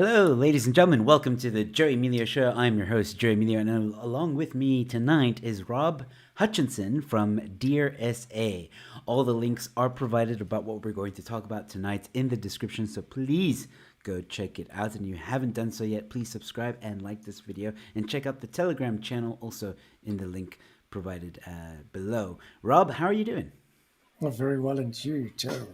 Hello, ladies and gentlemen. Welcome to the Joe Emilio Show. I'm your host, Joe Emilio, and along with me tonight is Rob Hutchinson from Dear SA. All the links are provided about what we're going to talk about tonight in the description, so please go check it out. And if you haven't done so yet, please subscribe and like this video, and check out the Telegram channel also in the link provided below. Rob, how are you doing? Oh, very well, and you, Joe.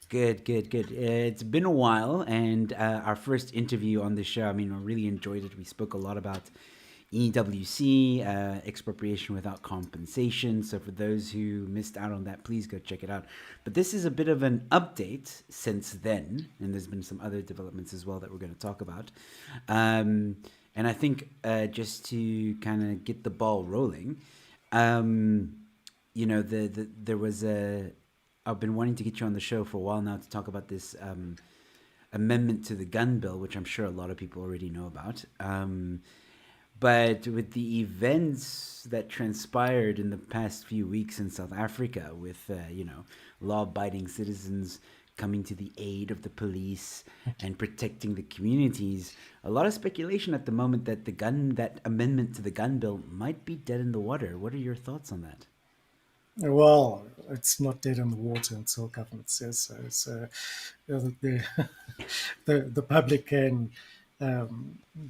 Good, good, good. It's been a while, and our first interview on the show, I mean, I really enjoyed it. We spoke a lot about EWC, expropriation without compensation. So for those who missed out on that, please go check it out. But this is a bit of an update since then, and there's been some other developments as well that we're going to talk about. And I think just to kind of get the ball rolling, there was a I've been wanting to get you on the show for a while now to talk about this amendment to the gun bill, which I'm sure a lot of people already know about. But with the events that transpired in the past few weeks in South Africa, with law-abiding citizens coming to the aid of the police and protecting the communities, a lot of speculation at the moment that that amendment to the gun bill might be dead in the water. What are your thoughts on that? Well, it's not dead in the water until government says so. So the public can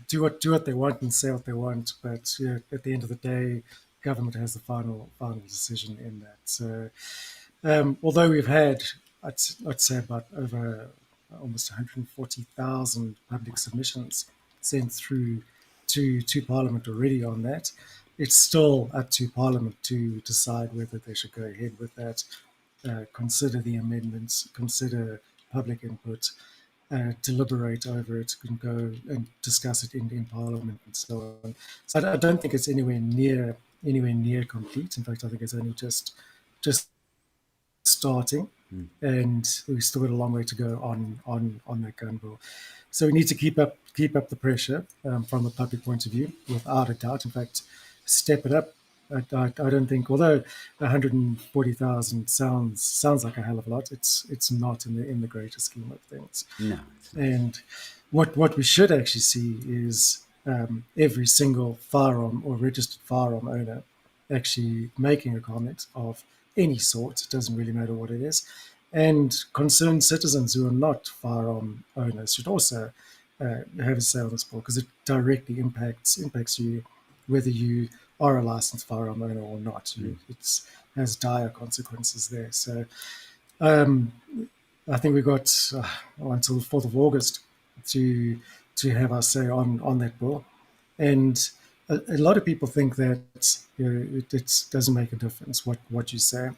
do what they want and say what they want, but at the end of the day, government has the final decision in that. So although we've had, I'd say about over almost 140,000 public submissions sent through to Parliament already on that. It's still up to Parliament to decide whether they should go ahead with that, consider the amendments, consider public input, deliberate over it, and go and discuss it in Parliament and so on. So I don't think it's anywhere near complete. In fact, I think it's only just starting, and we've still got a long way to go on that gun bill. So we need to keep up the pressure from a public point of view, without a doubt. In fact, step it up. I don't think, although 140,000 sounds like a hell of a lot, it's not in the greater scheme of things. No, it's not. And what we should actually see is every single firearm or registered firearm owner actually making a comment of any sort. It doesn't really matter what it is. And concerned citizens who are not firearm owners should also have a say on this bill, because it directly impacts you whether you are a licensed firearm owner or not. It has dire consequences there. So um, I think we've got until the 4th of August to have our say on that bill. And a lot of people think that it doesn't make a difference what you say,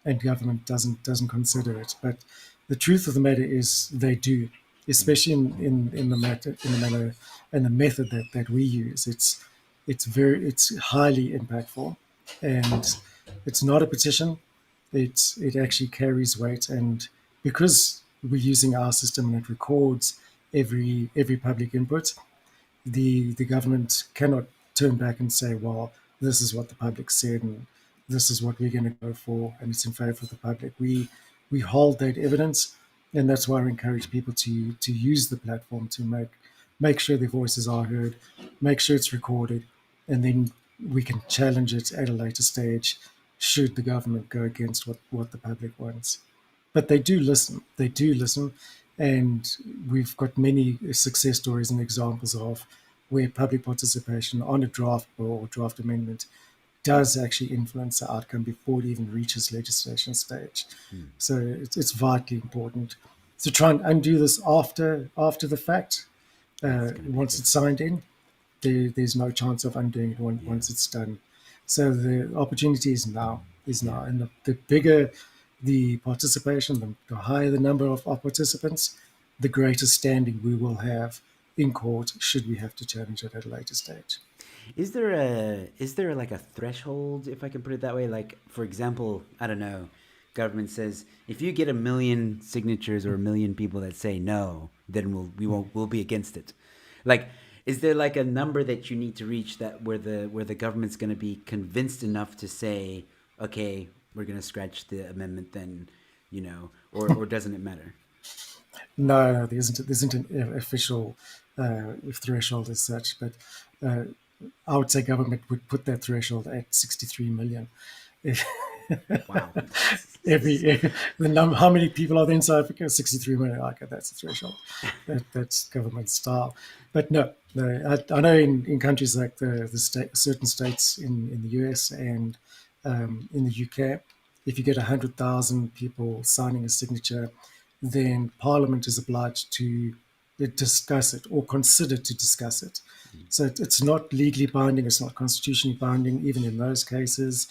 and government doesn't consider it. But the truth of the matter is they do, especially in the manner and the method that we use. It's highly impactful, and it's not a petition. It actually carries weight, and because we're using our system and it records every public input, the government cannot turn back and say, well, this is what the public said and this is what we're going to go for, and it's in favor of the public. We hold that evidence, and that's why I encourage people to use the platform to make sure their voices are heard, make sure it's recorded, and then we can challenge it at a later stage should the government go against what the public wants. But they do listen. They do listen, and we've got many success stories and examples of where public participation on a draft bill or draft amendment does actually influence the outcome before it even reaches legislation stage. So it's vitally important to try and undo this after the fact. Once it's signed in, there's no chance of undoing it once it's done. So the opportunity is now, and the bigger the participation, the higher the number of participants, the greater standing we will have in court should we have to challenge it at a later stage. Is there like a threshold, if I can put it that way? Like, for example, I don't know, government says if you get 1 million signatures or 1 million people that say no, then we'll be against it. Like, is there like a number that you need to reach that where the government's going to be convinced enough to say, okay, we're going to scratch the amendment then, or doesn't it matter? No, there isn't an official if threshold is such. But uh, I would say government would put that threshold at 63 million. Wow. Every the number, how many people are there in South Africa? 63 million. Okay, that's the threshold. That's government style. But no, no. I know in countries like the state, certain states in the US and in the UK, if you get 100,000 people signing a signature, then Parliament is obliged to discuss it or consider to discuss it. So it's not legally binding, it's not constitutionally binding, even in those cases.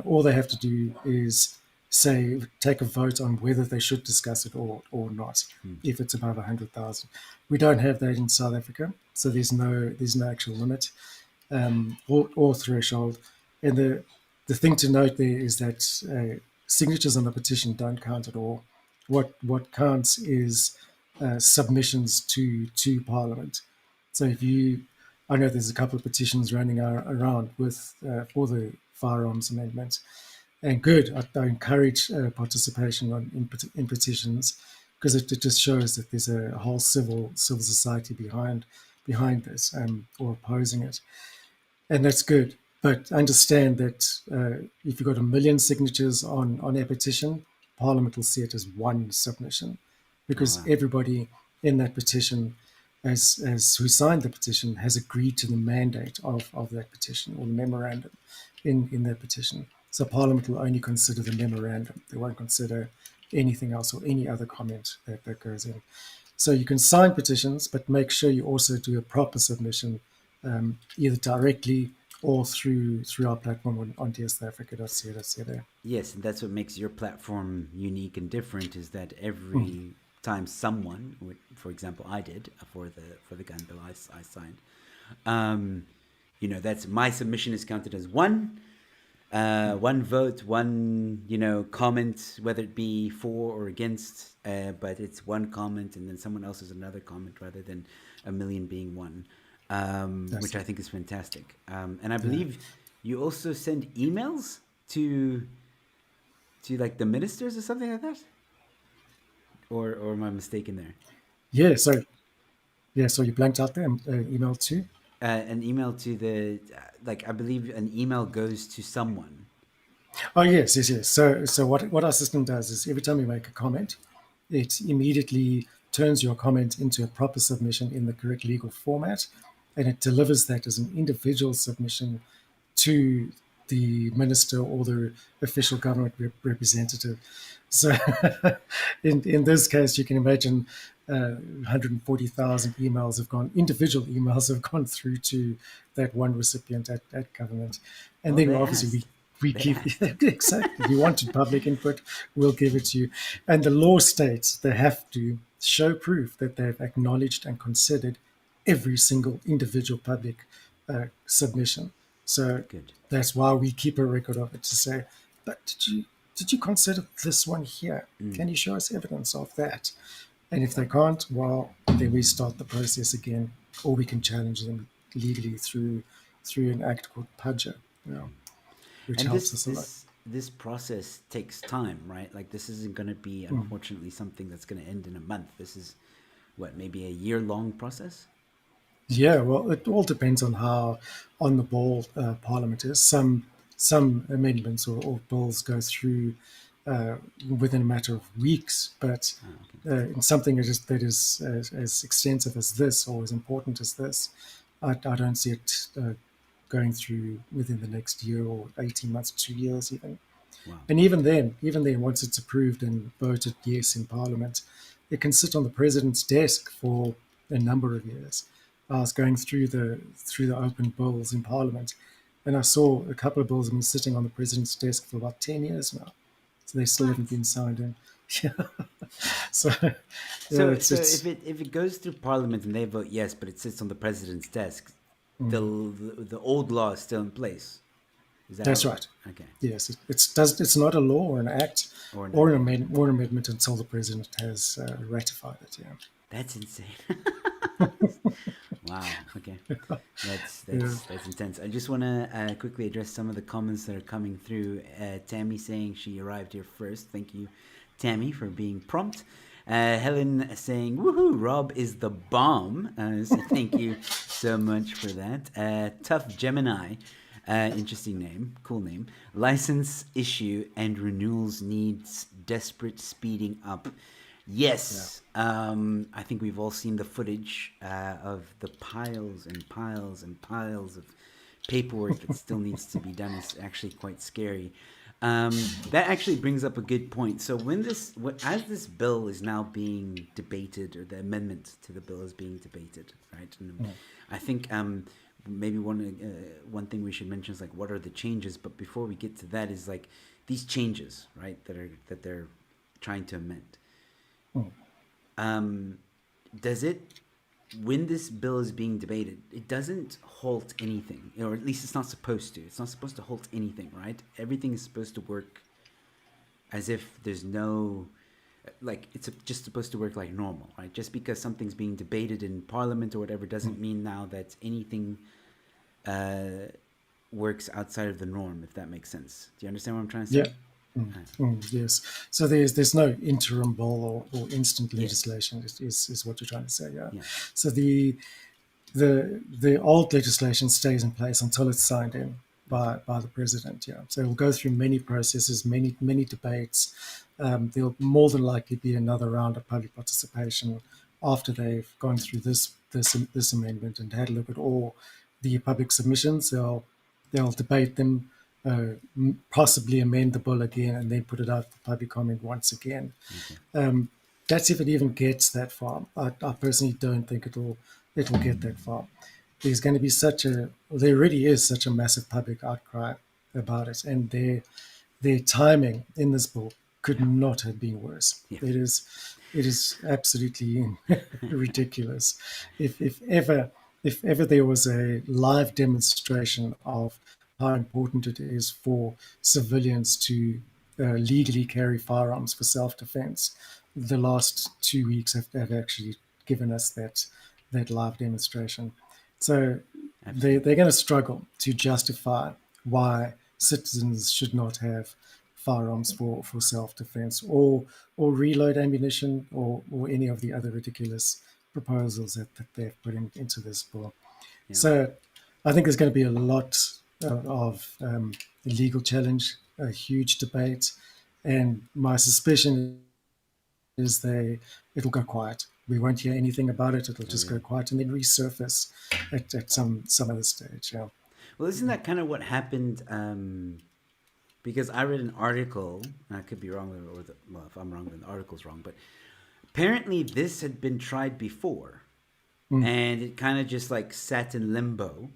All they have to do is say, take a vote on whether they should discuss it or not, if it's above 100,000. We don't have that in South Africa, so there's no actual limit or threshold. And the thing to note there is that signatures on the petition don't count at all. What counts is submissions to Parliament. So if you, I know there's a couple of petitions running around with for the firearms amendment, and good. I encourage participation in petitions because it just shows that there's a whole civil society behind this or opposing it, and that's good. But understand that if you've got 1 million signatures on a petition, Parliament will see it as one submission, Oh, because wow. everybody in that petition, as who signed the petition, has agreed to the mandate of that petition or the memorandum in that petition. So Parliament will only consider the memorandum; they won't consider anything else or any other comment that goes in. So you can sign petitions, but make sure you also do a proper submission, either directly or through our platform on dsafrica.co.za. Yes, and that's what makes your platform unique and different is that Mm. every time someone, for example, I did for the gun bill I signed, um, that's my submission is counted as one vote, one comment, whether it be for or against, but it's one comment, and then someone else is another comment rather than a million being one, That's which I it. think is fantastic. And I Yeah. believe you also send emails to like the ministers or something like that, or am I mistaken there? Yeah. So yeah. So you blanked out there. Email too. An email to the like I believe an email goes to someone. Oh yes, yes, yes. So what our system does is every time you make a comment, it immediately turns your comment into a proper submission in the correct legal format, and it delivers that as an individual submission to the minister or the official government representative. So, in this case, you can imagine 140,000 emails have gone, individual emails have gone through to that one recipient at government, and Oh, then they obviously we asked. we They keep asked. exactly. If you wanted public input, we'll give it to you. And the law states they have to show proof that they've acknowledged and considered every single individual public submission. So Good. that's why we keep a record of it to say, but did you consider this one here? Can you show us evidence of that? And if they can't, well, then we start the process again, or we can challenge them legally through an act called pudger, which And helps this us a lot. this this process takes time, right? Like this isn't going to be Mm. unfortunately something that's going to end in a month. This is what maybe a year long process. Yeah, well, it all depends on how on the ball Parliament is. Some amendments or bills go through uh, within a matter of weeks, but Oh, okay. in something that is as extensive as this or as important as this, I don't see it going through within the next year or 18 months, 2 years even. Wow. And even then, once it's approved and voted yes in Parliament, it can sit on the president's desk for a number of years. I was going through the open bills in Parliament, and I saw a couple of bills have been sitting on the president's desk for about 10 years now, so they still haven't What? been signed in. Yeah, so yeah, So it's so if it's it goes through Parliament and they vote yes, but it sits on the president's desk, the mm, the old law is still in place. Is that how that's it right. works? Okay. Yes, it's not a law or an act Or an or act. an Okay. amendment until the president has ratified it. Yeah. That's insane. Wow. Okay. That's Yeah. that's that's intense. I just want to quickly address some of the comments that are coming through. Tammy saying she arrived here first. Thank you, Tammy, for being prompt. Helen saying, "Woohoo! Rob is the bomb." So thank you so much for that. Tough Gemini, interesting name, cool name. License issue and renewals needs desperate speeding up. Yeah. Yes, I think we've all seen the footage of the piles and piles and piles of paperwork that still needs to be done. It's actually quite scary. That actually brings up a good point. So as this bill is now being debated, or the amendment to the bill is being debated, right? And Mm. I think maybe one thing we should mention is like what are the changes. But before we get to that, is like these changes, right? That they're trying to amend. Mm. Does it, when this bill is being debated, it doesn't halt anything, or at least it's not supposed to. It's not supposed to halt anything, right? Everything is supposed to work as if there's no, like it's just supposed to work like normal, right? Just because something's being debated in Parliament or whatever doesn't mean now that anything works outside of the norm, if that makes sense. Do you understand what I'm trying to Yeah. say? Yes. So there's no interim bill or instant Yes. legislation is what you're trying to say. Yeah. Yeah. So the old legislation stays in place until it's signed in Okay. by the president. Yeah. So it'll go through many processes, many debates. There'll more than likely be another round of public participation after they've gone through this amendment and had a look at all the public submissions. They'll debate them, possibly amend the bill again, and then put it out for public comment once again. Okay. That's if it even gets that far. I personally don't think it'll get that far. There's going to be there already is such a massive public outcry about it, and their timing in this bill could not have been worse. Yeah. It is absolutely ridiculous. If ever there was a live demonstration of how important it is for civilians to legally carry firearms for self-defense, the last 2 weeks have actually given us that live demonstration. So they're Absolutely. going to struggle to justify why citizens should not have firearms for self-defense or reload ammunition or any of the other ridiculous proposals that they've put into this bill. Yeah. So I think there's going to be a lot of legal challenge, a huge debate, and my suspicion is it'll go quiet. We won't hear anything about it. It'll Oh, just go really? quiet and then resurface at some other stage. Yeah. Well, isn't that kind of what happened? Because I read an article, and I could be wrong, well, if I'm wrong, then the article's wrong. But apparently, this had been tried before, Mm. and it kind of just like sat in limbo.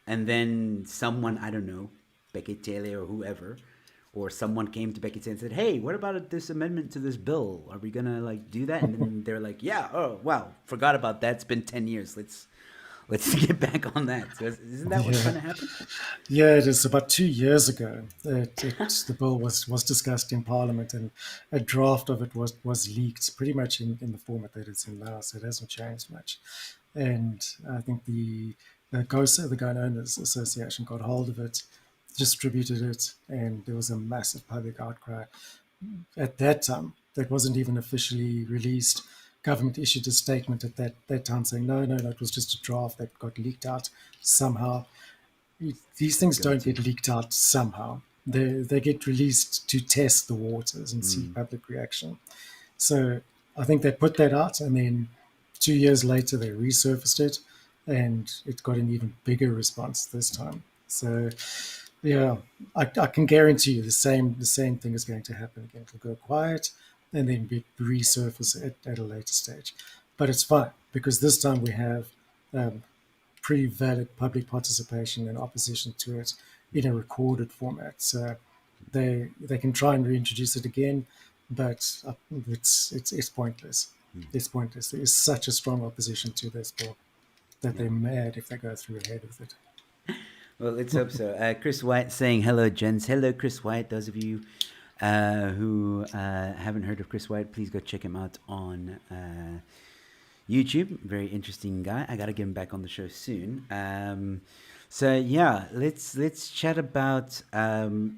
And then someone, I don't know, Bekele or whoever, or someone came to Bekele and said, "Hey, what about this amendment to this bill? Are we gonna like do that?" And then they're like, "Yeah, oh wow, forgot about that. It's been 10 years. Let's get back on that." So isn't that what's Yeah. gonna happen? Yeah, it is about 2 years ago that the bill was discussed in Parliament, and a draft of it was leaked pretty much in the format that it's in now, so it hasn't changed much. And I think the GOSA, the Gun Owners Association, got hold of it, distributed it, and there was a massive public outcry. At that time, that wasn't even officially released. Government issued a statement at that time saying, no, it was just a draft that got leaked out somehow. These Just to things go don't to. get leaked out somehow. They get released to test the waters and see Mm, public reaction. So I think they put that out, and then 2 years later they resurfaced it, and it got an even bigger response this time. So yeah, I can guarantee you the same thing is going to happen again. It'll go quiet and then be resurface at a later stage. But it's fine because this time we have um, pretty valid public participation and opposition to it in a recorded format. So they can try and reintroduce it again, but it's pointless. It's pointless. There is such a strong opposition to this bill that yeah. they're mad if they go through ahead with it. Well, let's hope so. Chris White saying hello, gents. Hello, Chris White. Those of you who haven't heard of Chris White, please go check him out on YouTube. Very interesting guy. I gotta get him back on the show soon. So yeah, let's chat about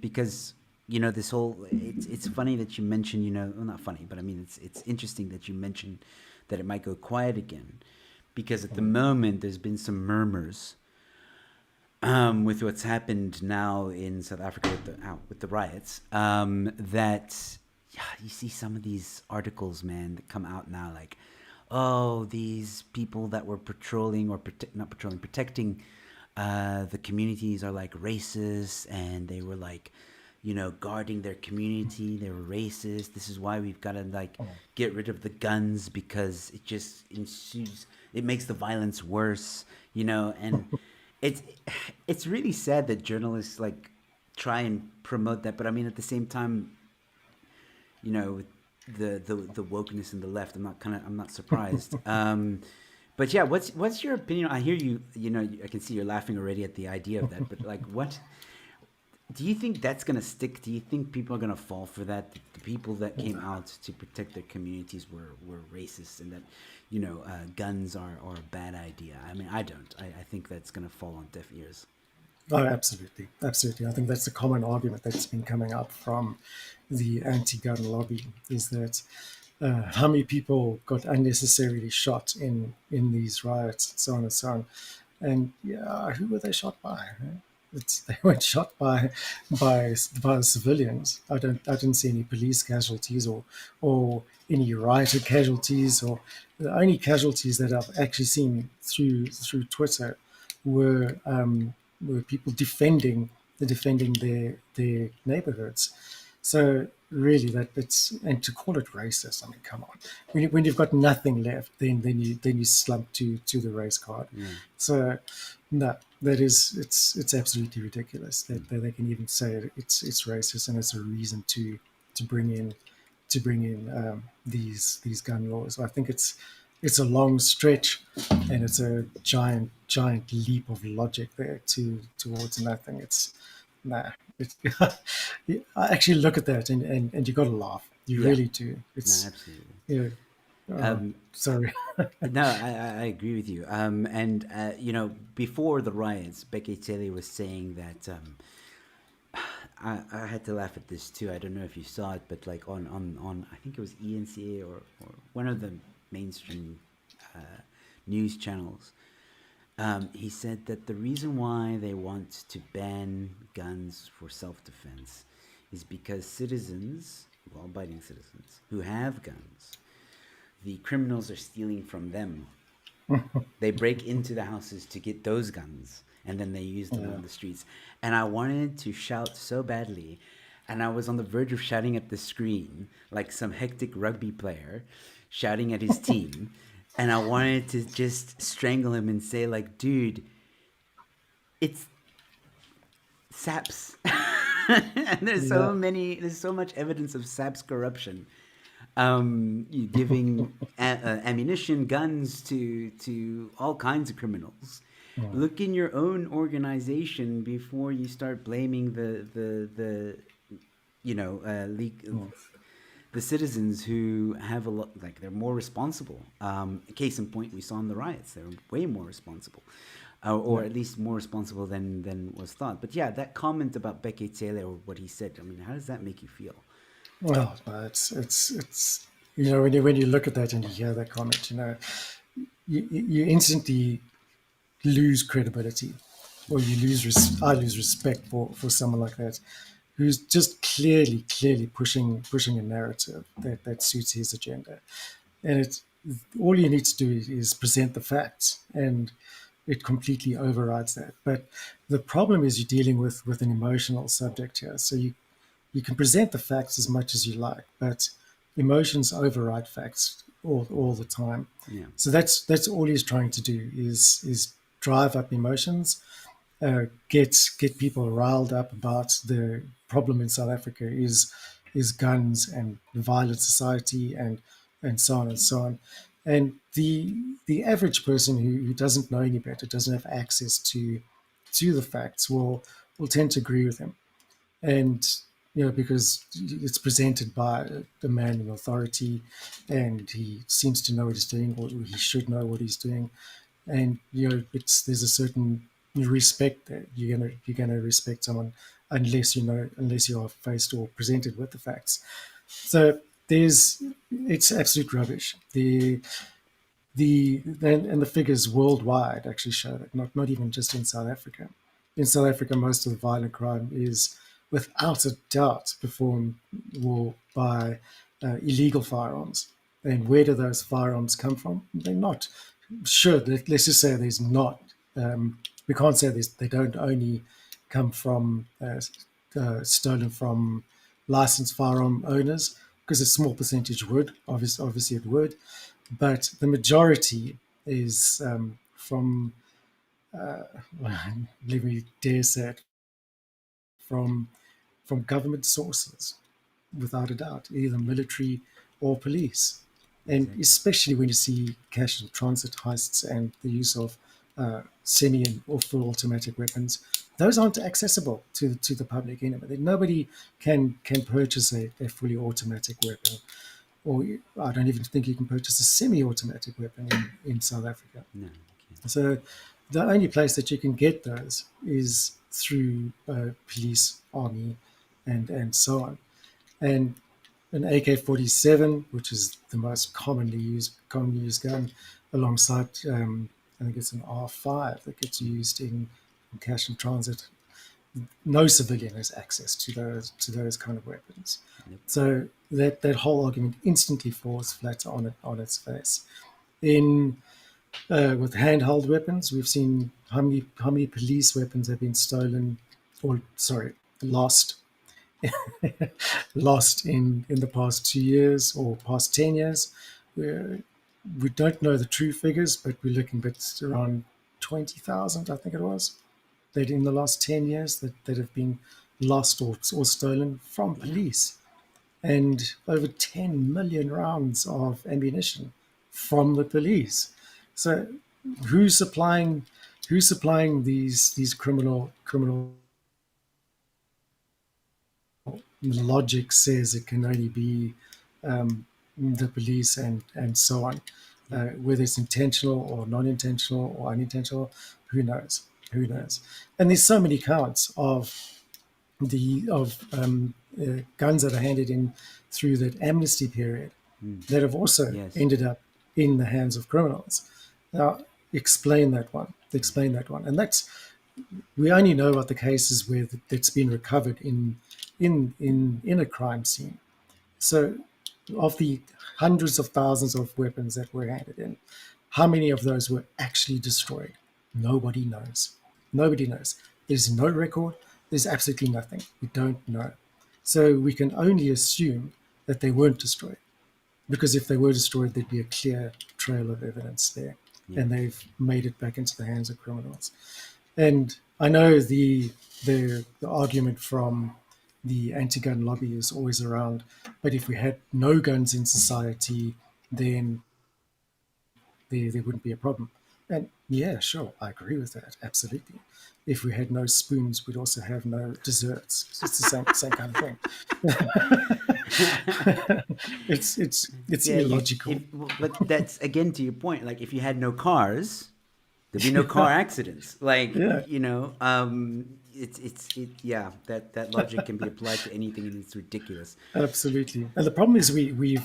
because this whole, it's funny that you mentioned, well, not funny, but I mean, it's interesting that you mentioned that it might go quiet again, because at the moment there's been some murmurs with what's happened now in South Africa with the riots, that, yeah, you see some of these articles, man, that come out now, like, oh, these people that were patrolling, or not patrolling, protecting the communities are like racist, and they were like, guarding their community. They were racist. This is why we've got to like get rid of the guns, because it just ensues. It makes the violence worse, and it's it's really sad that journalists like try and promote that. But I mean, at the same time, with the wokeness in the left, I'm not surprised. But yeah, what's your opinion? I hear you. I can see you're laughing already at the idea of that. But like, what do you think that's gonna stick? Do you think people are gonna fall for that? The people that came out to protect their communities were racist, and that guns are a bad idea. I mean, I don't. I think that's gonna fall on deaf ears. Oh, absolutely, absolutely. I think that's a common argument that's been coming up from the anti-gun lobby, is that how many people got unnecessarily shot in these riots, and so on and so on. And yeah, who were they shot by? They weren't shot by civilians. I didn't see any police casualties, or any rioter casualties, or the only casualties that I've actually seen through Twitter were were people defending their neighborhoods. So really, that's, and to call it racist, I mean, come on. When you've got nothing left, then you slump to the race card. Yeah. So no, that is, it's absolutely ridiculous that they can even say it's racist, and it's a reason to bring in these gun laws. I think it's a long stretch, and it's a giant leap of logic there towards nothing. It's nah. It's, I actually look at that, and you got to laugh. You Yeah. really do. No, It's, absolutely. yeah. Um, Sorry. no, I agree with you. And before the riots, Becky Taylor was saying that, I had to laugh at this too. I don't know if you saw it, but like on I think it was ENCA, or one of the mainstream news channels. He said that the reason why they want to ban guns for self-defense is because citizens, law-abiding citizens who have guns, the criminals are stealing from them. They break into the houses to get those guns, and then they use them Yeah. on the streets. And I wanted to shout so badly, and I was on the verge of shouting at the screen like some hectic rugby player shouting at his team. And I wanted to just strangle him and say, like, dude, it's SAPS. And Yeah. there's so much evidence of SAPS corruption. You giving ammunition, guns to all kinds of criminals. Mm. Look in your own organization before you start blaming the Mm. the citizens who have a lot, like, they're more responsible. Case in point, we saw in the riots, they're way more responsible, or Yeah. at least more responsible than was thought. But yeah, that comment about Becky Taylor, or what he said, I mean, how does that make you feel? Well, it's when you look at that and you hear that comment, you instantly lose credibility, or I lose respect for someone like that, who's just clearly pushing a narrative that suits his agenda. And it's, all you need to do is present the facts, and it completely overrides that. But the problem is you're dealing with an emotional subject here. So you can present the facts as much as you like, but emotions override facts all the time. Yeah. So that's all he's trying to do is drive up emotions, get people riled up about the problem in South Africa is guns and violent society, and so on and so on. And the average person who doesn't know any better, doesn't have access to the facts, will tend to agree with him. And because it's presented by a man in authority, and he seems to know what he's doing, or he should know what he's doing. And there's a certain respect that you're gonna respect someone unless you are faced or presented with the facts. So it's absolute rubbish. And the figures worldwide actually show that, not even just in South Africa. In South Africa, most of the violent crime is without a doubt performed by illegal firearms. And where do those firearms come from? They're not sure. Let's just say there's not. We can't say they don't only come from stolen from licensed firearm owners, because a small percentage would. Obviously, it would, but the majority is from, let me dare say it, from government sources, without a doubt, either military or police. And Exactly. especially when you see cash and transit heists and the use of semi and or full automatic weapons, those aren't accessible to the public anyway. Nobody can purchase a fully automatic weapon, or I don't even think you can purchase a semi-automatic weapon in South Africa. No, you can't. So the only place that you can get those is through police, army, and so on. And an AK-47, which is the most commonly used gun, alongside I think it's an R5 that gets used in cash and transit. No civilian has access to those kind of weapons. Nope. So that whole argument instantly falls flat on its face. In With handheld weapons, we've seen how many police weapons have been stolen, or sorry, lost, lost in the past 2 years or past 10 years. We don't know the true figures, but we're looking at around 20,000, I think it was, that in the last 10 years that have been lost or stolen from Yeah. police, and over 10 million rounds of ammunition from the police. So who's supplying these criminal logic says it can only be the police and so on. Whether it's intentional or non-intentional or unintentional, who knows? Who Yeah. knows? And there's so many counts of guns that are handed in through that amnesty period Mm. that have also Yes. ended up in the hands of criminals. Now, explain that one. Explain that one. And we only know about the cases where that's been recovered in a crime scene. So, of the hundreds of thousands of weapons that were handed in, how many of those were actually destroyed? Nobody knows. Nobody knows. There's no record. There's absolutely nothing. We don't know. So we can only assume that they weren't destroyed, because if they were destroyed, there'd be a clear trail of evidence there, Yeah. and they've made it back into the hands of criminals. And I know the argument from the anti-gun lobby is always around, but if we had no guns in society, then there wouldn't be a problem. And yeah, sure, I agree with that, absolutely. If we had no spoons, we'd also have no desserts. It's the same kind of thing. It's Yeah. illogical. But that's again to your point. Like, if you had no cars, there'd be no car accidents. Like, Yeah, yeah. That logic can be applied to anything, and it's ridiculous. absolutely. And the problem is we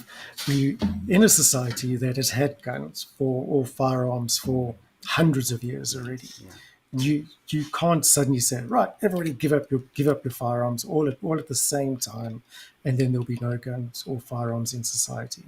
in a society that has had guns or firearms for hundreds of years already. Yeah. You can't suddenly say, right, everybody give up your firearms all at the same time, and then there'll be no guns or firearms in society.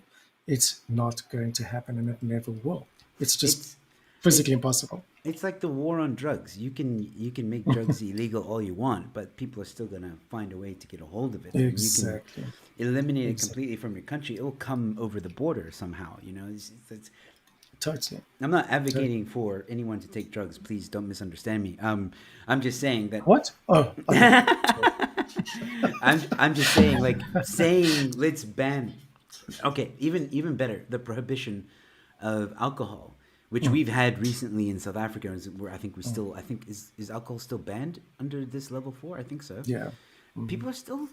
It's not going to happen, and it never will. It's just It's it, physically impossible. it's like the war on drugs. You can make drugs illegal all you want, but people are still gonna find a way to get a hold of it. And you can Exactly. eliminate it Exactly. completely from your country. It will come over the border somehow. Totally. I'm not Totally. advocating for anyone to take drugs. Please don't misunderstand me. I'm just saying that What? Oh, okay. I'm just saying, like, saying let's ban. Okay, even better, the prohibition of alcohol, which we've had recently in South Africa, where I think is alcohol still banned under this level 4? I think so. Yeah. People are still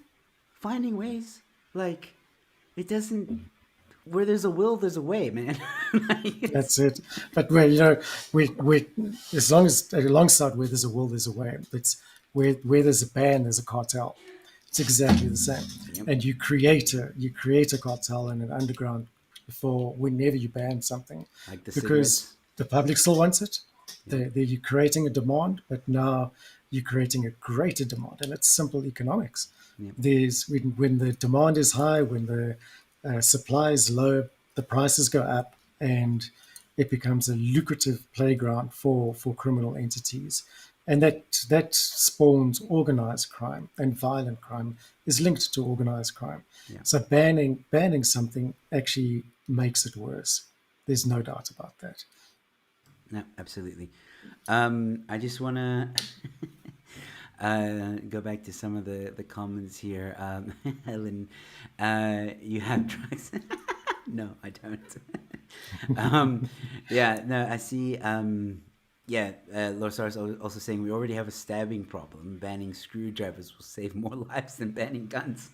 finding ways. Like, it doesn't. Where there's a will, there's a way, man. Like, That's it. But we as long as alongside where there's a will, there's a way. Where there's a ban, there's a cartel. It's exactly the same. Yep. And you create a cartel and an underground for whenever you ban something, Like the because cigarettes. the public still wants it. Yep. You're creating a demand, but now you're creating a greater demand, and it's simple economics. Yep. There's when the demand is high, when the supply is low, the prices go up, and it becomes a lucrative playground for criminal entities, and that spawns organized crime, and violent crime is linked to organized crime. Yeah. So banning something actually makes it worse. There's no doubt about that. No, absolutely. I just want to go back to some of the comments here. Helen, you have drugs. No, I don't. Yeah, no, I see. Yeah, Lorsar is also saying we already have a stabbing problem. Banning screwdrivers will save more lives than banning guns.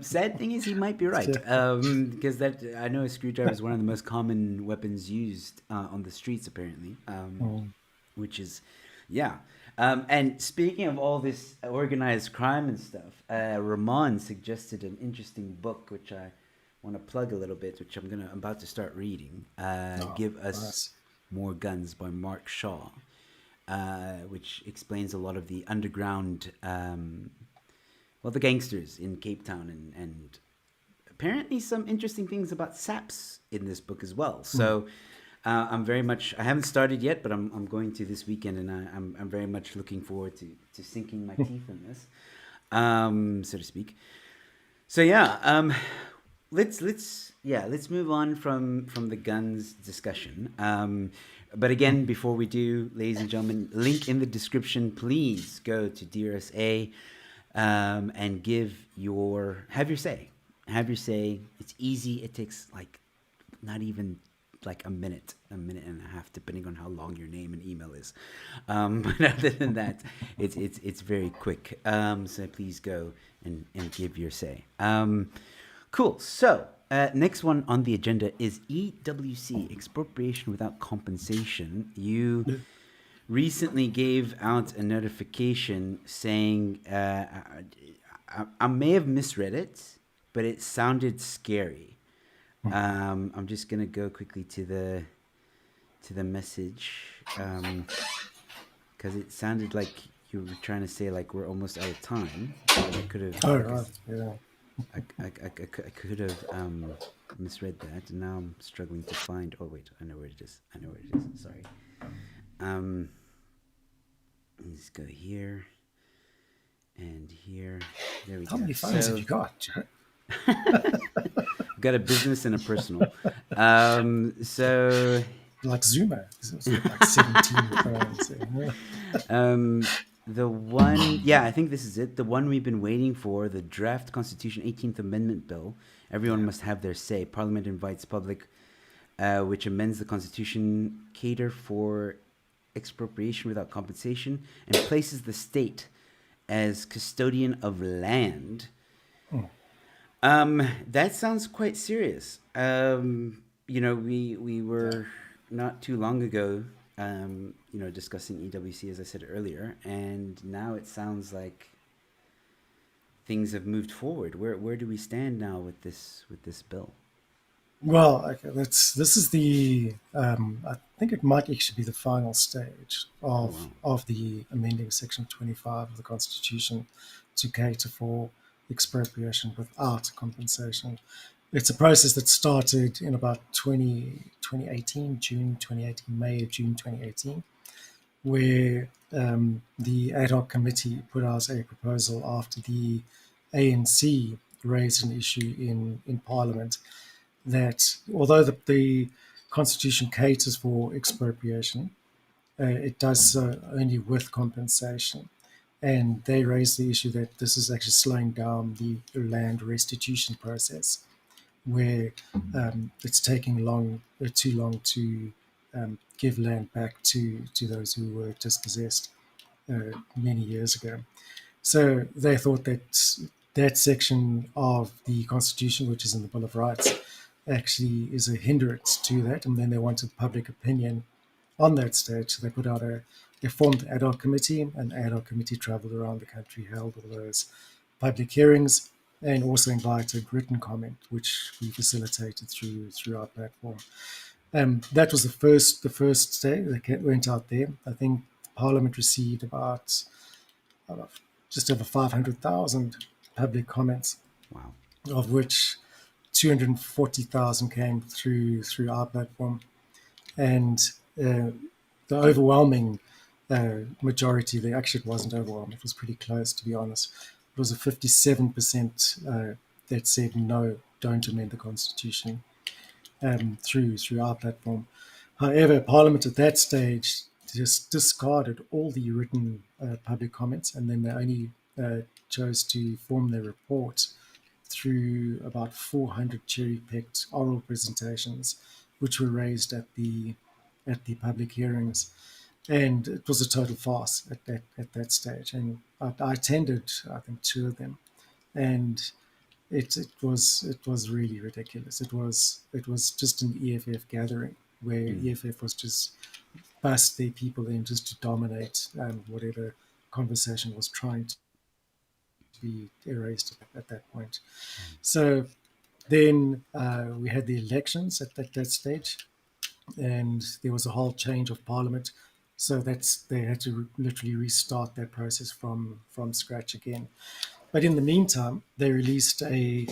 Sad thing is, he might be right, Yeah. because that I know a screwdriver is one of the most common weapons used on the streets, apparently. Mm. Which is, yeah. And speaking of all this organized crime and stuff, Ramon suggested an interesting book which I want to plug a little bit, which I'm about to start reading. Oh, Give Us nice. More Guns by Mark Shaw, which explains a lot of the underground, well, the gangsters in Cape Town, and apparently some interesting things about saps in this book as well. Mm. So I'm very much, I haven't started yet, but I'm going to this weekend, and I'm very much looking forward to sinking my teeth in this, so to speak. So yeah, let's move on from the guns discussion. But again, before we do, ladies and gentlemen, link in the description. Please go to DRSA, and have your say. Have your say. It's easy. It takes like not even like a minute and a half, depending on how long your name and email is. But other than that, it's very quick. So please go and give your say. Cool. So next one on the agenda is EWC, expropriation without compensation. You recently gave out a notification saying, I may have misread it, but it sounded scary. I'm just gonna go quickly to the message, because it sounded like you were trying to say like we're almost out of time. But I could have, Oh, like right. Yeah. I could have misread that, and now I'm struggling to find. Oh wait, I know where it is. Sorry. Let's go here and here. There we How go. many phones have So you got, Joe? I've got a business and a personal. So Like Zuma. It's like 17 phones. Yeah. Um, the one, yeah, I think this is it. The one we've been waiting for, the draft Constitution 18th Amendment Bill. Everyone must have their say. Parliament invites public, which amends the Constitution, cater for expropriation without compensation, and places the state as custodian of land. That sounds quite serious. We were not too long ago, discussing EWC, as I said earlier, and now it sounds like things have moved forward. Where do we stand now with this bill? Well, okay, this is the I think it might actually be the final stage Oh of wow. of the amending Section 25 of the Constitution to cater for expropriation without compensation. It's a process that started in about 2018, June 2018, May or June 2018, where the ad hoc committee put out a proposal after the ANC raised an issue in Parliament that although the Constitution caters for expropriation, it does so only with compensation. And they raised the issue that this is actually slowing down the land restitution process, where it's taking too long to give land back to those who were dispossessed many years ago. So they thought that that section of the Constitution, which is in the Bill of Rights, actually is a hindrance to that. And then they wanted public opinion on that stage, they put out they formed the ad hoc committee, and the ad hoc committee traveled around the country, held all those public hearings, and also invited written comment, which we facilitated through our platform. That was the first day that went out there. I think Parliament received about uh, just over 500,000 public comments, Wow. of which 240,000 came through our platform, and uh, the overwhelming majority, actually it wasn't overwhelming, it was pretty close, to be honest. It was a 57% that said no, don't amend the constitution, through our platform. However, Parliament at that stage just discarded all the written public comments, and then they only chose to form their report through about 400 cherry-picked oral presentations, which were raised at the public hearings. And it was a total farce at that stage. And I attended, I think, two of them, and it was really ridiculous. It was just an EFF gathering where Mm. EFF was just bust their people in just to dominate whatever conversation was trying to be erased at that point. So then we had the elections at that stage, and there was a whole change of parliament. So they had to literally restart that process from scratch again. But in the meantime, they released a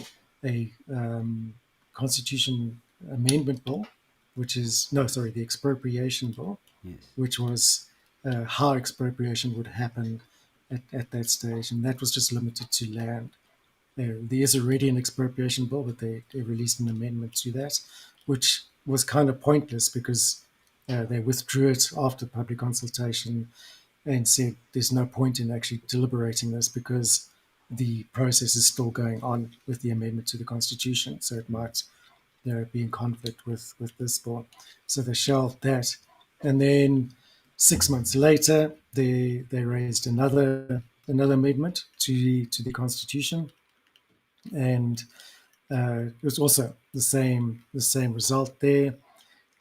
constitution amendment bill, which is no, sorry, the expropriation bill, Yes. which was how expropriation would happen at that stage, and that was just limited to land. There is already an expropriation bill, but they released an amendment to that, which was kind of pointless because they withdrew it after public consultation and said there's no point in actually deliberating this because the process is still going on with the amendment to the constitution, so it might be in conflict with this bill. So they shelved that, and then 6 months later they raised another amendment to the constitution, and it was also the same result there.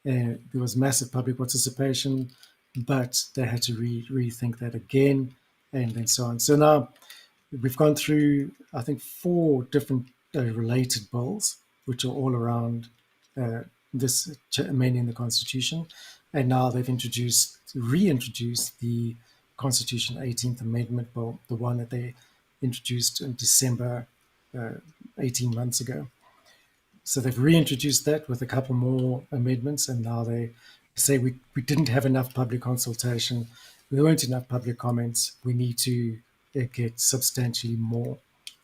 There was massive public participation, but they had to rethink that again, and then so on. So now we've gone through, I think, four different related bills, which are all around uh, this amending the Constitution, and now they've reintroduced the Constitution 18th Amendment Bill, the one that they introduced in December, uh, 18 months ago. So they've reintroduced that with a couple more amendments, and now they say we didn't have enough public consultation, there weren't enough public comments, we need to get substantially more,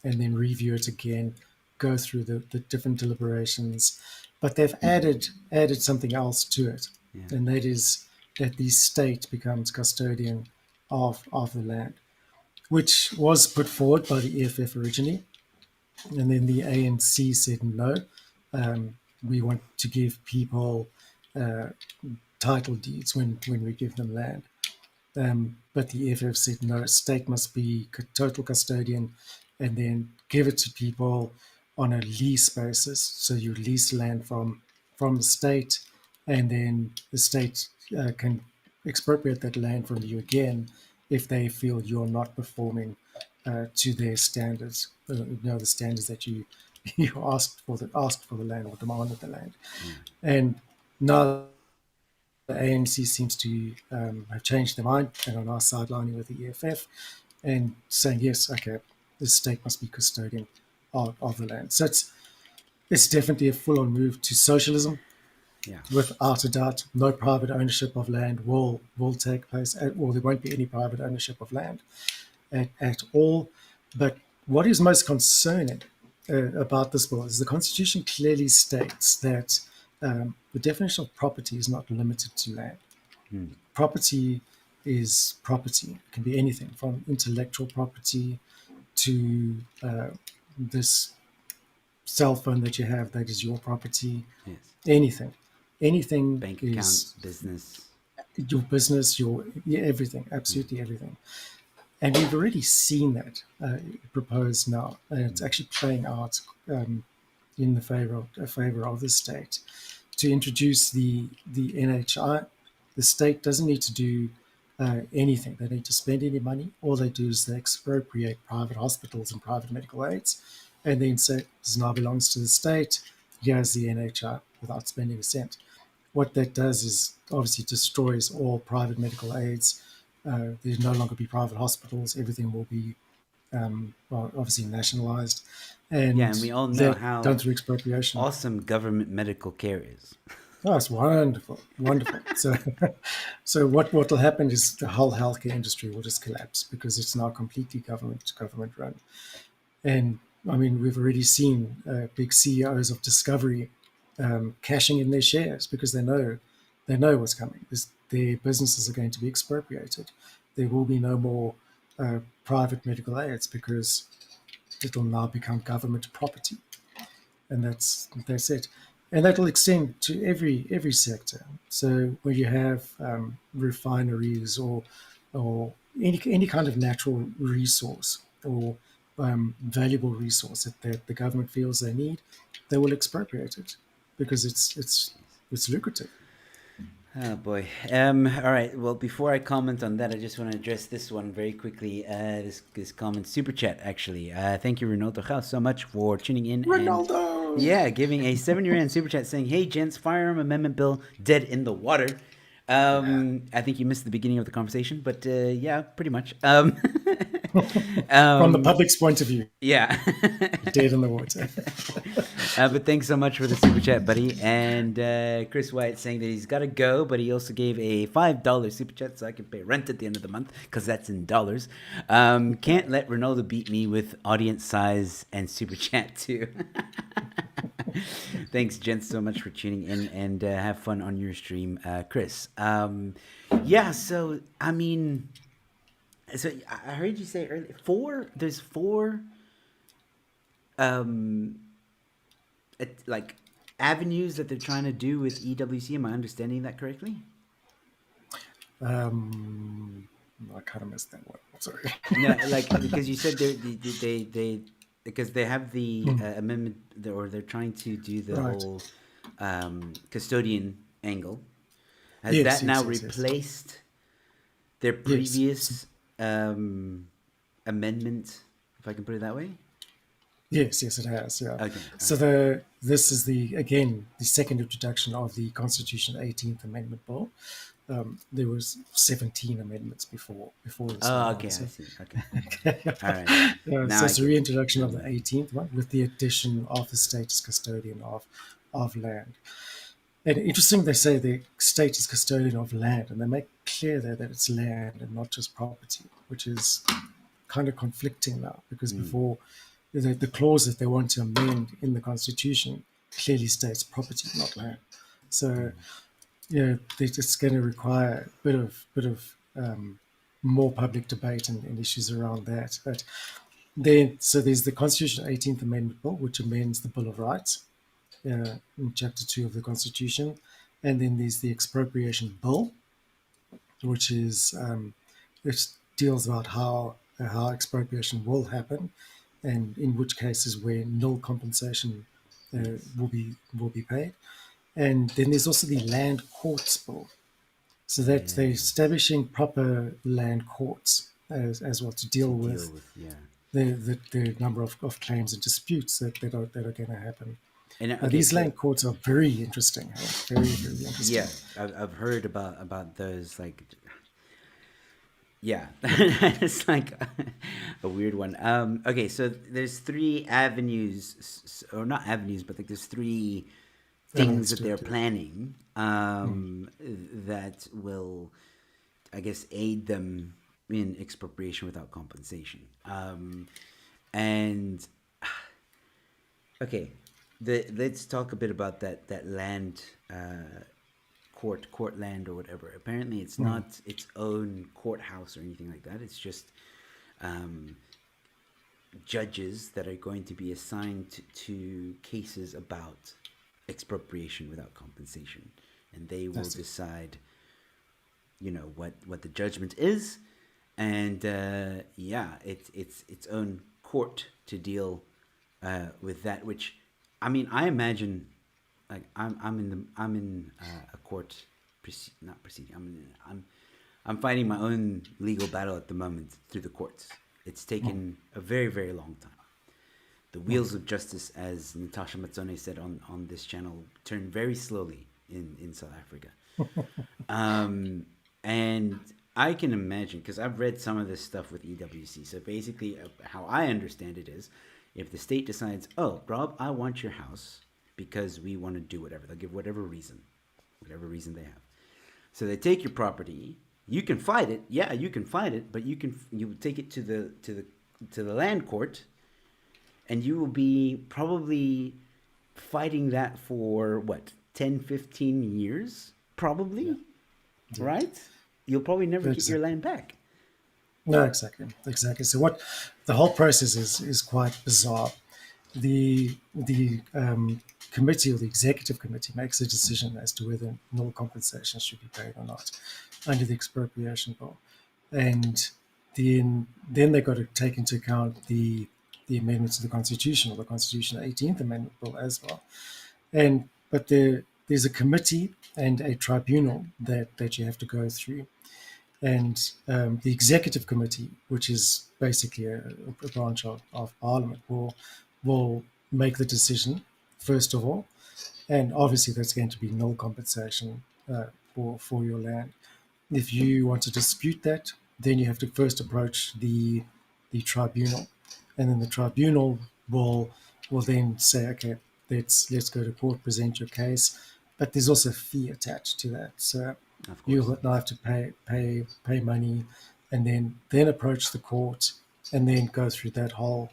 and then review it again, go through the different deliberations. But they've added something else to it, Yeah. and that is that the state becomes custodian of the land, which was put forward by the EFF originally, and then the ANC said no. We want to give people uh, title deeds when we give them land. But the EFF said no, state must be total custodian, and then give it to people on a lease basis. So you lease land from the state, and then the state can expropriate that land from you again if they feel you're not performing to their standards, the standards that you you asked for the land or demanded the land. Yeah. And now the ANC seems to have changed their mind and are now sidelining with the EFF and saying, yes, okay, the state must be custodian of the land. So it's definitely a full-on move to socialism. Yeah. Without a doubt, no private ownership of land will take place, or there won't be any private ownership of land at all. But what is most concerning about this bill is the Constitution clearly states that the definition of property is not limited to land. Mm. Property is property. It can be anything from intellectual property to this cell phone that you have that is your property. Yes. Anything. Anything Bank is accounts, business. your business, everything, absolutely everything. And we've already seen that proposed now, and it's actually playing out in the favor of the state to introduce the NHI, the state doesn't need to do anything. They need to spend any money. All they do is they expropriate private hospitals and private medical aids, and then say this now belongs to the state. Here's the NHI without spending a cent. What that does is obviously destroys all private medical aids. There'll no longer be private hospitals. Everything will be well, obviously nationalized, Yeah, and and we all know that done how through expropriation. awesome government medical care is. Oh, it's wonderful, wonderful. So, so what will happen is the whole healthcare industry will just collapse because it's now completely government run. And I mean, we've already seen big CEOs of Discovery cashing in their shares because they know what's coming. Their businesses are going to be expropriated. There will be no more private medical aids because it'll now become government property, and that's it. And that will extend to every sector. So where you have refineries or any kind of natural resource or valuable resource that the government feels they need, they will expropriate it because it's lucrative. Oh boy. All right. Well, before I comment on that, I just want to address this one very quickly. This comment super chat actually. Thank you, Ronaldo House, so much for tuning in and Ronaldo. yeah, giving a 7 rand super chat saying, "Hey gents, firearm amendment bill dead in the water." Yeah. I think you missed the beginning of the conversation, but yeah, pretty much. From the public's point of view, Yeah. dead in the water. But thanks so much for the super chat, buddy. And Chris White saying that he's got to go, but he also gave a $5 super chat so I can pay rent at the end of the month because that's in dollars. Can't let Ronaldo beat me with audience size and super chat too. Thanks, gents, so much for tuning in and have fun on your stream, Chris. Yeah, so I mean, so I heard you say earlier there's four um like avenues that they're trying to do with EWC. Am I understanding that correctly? I kind of missed that one. Sorry. No, like because you said they because they have the amendment or they're trying to do the Right. whole custodian angle. Has Yes, that now yes, yes, yes. replaced their Yes. So, previous amendment, if I can put it that way? yes, it has. Yeah. Okay, all So right. this is the second introduction of the Constitution 18th Amendment Bill. There was 17 amendments before this Oh, one now. okay, I So, see. Okay, all right, all right. Now so I it's a get it. reintroduction of the 18th one with the addition of the state as custodian of land. And interesting, they say the state is custodian of land, and they make clear there that it's land and not just property, which is kind of conflicting now because before the clause that they want to amend in the constitution clearly states property, not land. So yeah, it's going to require a bit of more public debate and issues around that. But then, so there's the Constitution 18th Amendment Bill, which amends the Bill of Rights in Chapter 2 of the Constitution. And then there's the Expropriation Bill, which is it deals about how expropriation will happen, and in which cases where no compensation Yes, will be paid. And then there's also the Land Courts Bill, so that they're yeah, establishing proper land courts as well to to deal deal with with, yeah. the number of claims and disputes that are going to happen. And okay, These so land courts are very interesting, very interesting. yeah, I've heard about those like yeah, it's like a weird one. Okay, so there's three avenues, or not avenues, but like there's three things Elements that to they're it. planning that will, I guess, aid them in expropriation without compensation. And okay, let's talk a bit about that land court land or whatever. Apparently, it's not its own courthouse or anything like that. It's just um, judges that are going to be assigned to cases about expropriation without compensation, and they will That's it. decide, what the judgment is, and yeah, it's its own court to deal with that. Which, I mean, I imagine, like I'm in a court not proceeding. I'm fighting my own legal battle at the moment through the courts. It's taken a very, very long time. The wheels of justice, as Natasha Mazzone said on this channel, turn very slowly in South Africa. And I can imagine, because I've read some of this stuff with EWC. So basically, how I understand it is, if the state decides, oh, Rob, I want your house because we want to do whatever, they'll give whatever reason they have. So they take your property. You can fight it. Yeah, you can fight it, but you take it to the land court, and you will be probably fighting that for what, 10, 15 years, probably, right? You'll probably never get your land back. No, exactly. So what the whole process is quite bizarre. The committee or the executive committee makes a decision as to whether null compensation should be paid or not under the expropriation bill, and then they've got to take into account the amendments to the Constitution, or the Constitution 18th Amendment bill as well. But there's a committee and a tribunal that you have to go through. And the executive committee, which is basically a branch of Parliament, will make the decision first of all, and obviously that's going to be null compensation for your land. If you want to dispute that, then you have to first approach the tribunal, and then the tribunal will then say, okay, let's go to court, present your case, but there's also a fee attached to that. So you'll have to pay money, and then approach the court, and then go through that whole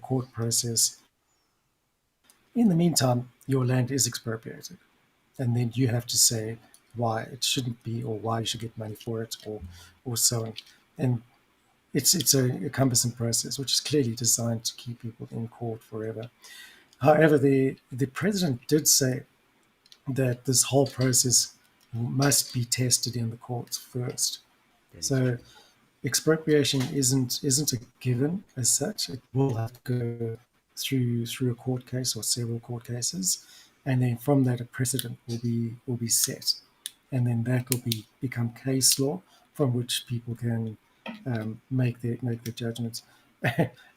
court process. In the meantime, your land is expropriated, and then you have to say why it shouldn't be, or why you should get money for it, or so on. And it's a cumbersome process, which is clearly designed to keep people in court forever. However, the president did say that this whole process must be tested in the courts first. So expropriation isn't a given as such. It will have to go through a court case or several court cases, and then from that a precedent will be set, and then that will become case law from which people can make their judgments.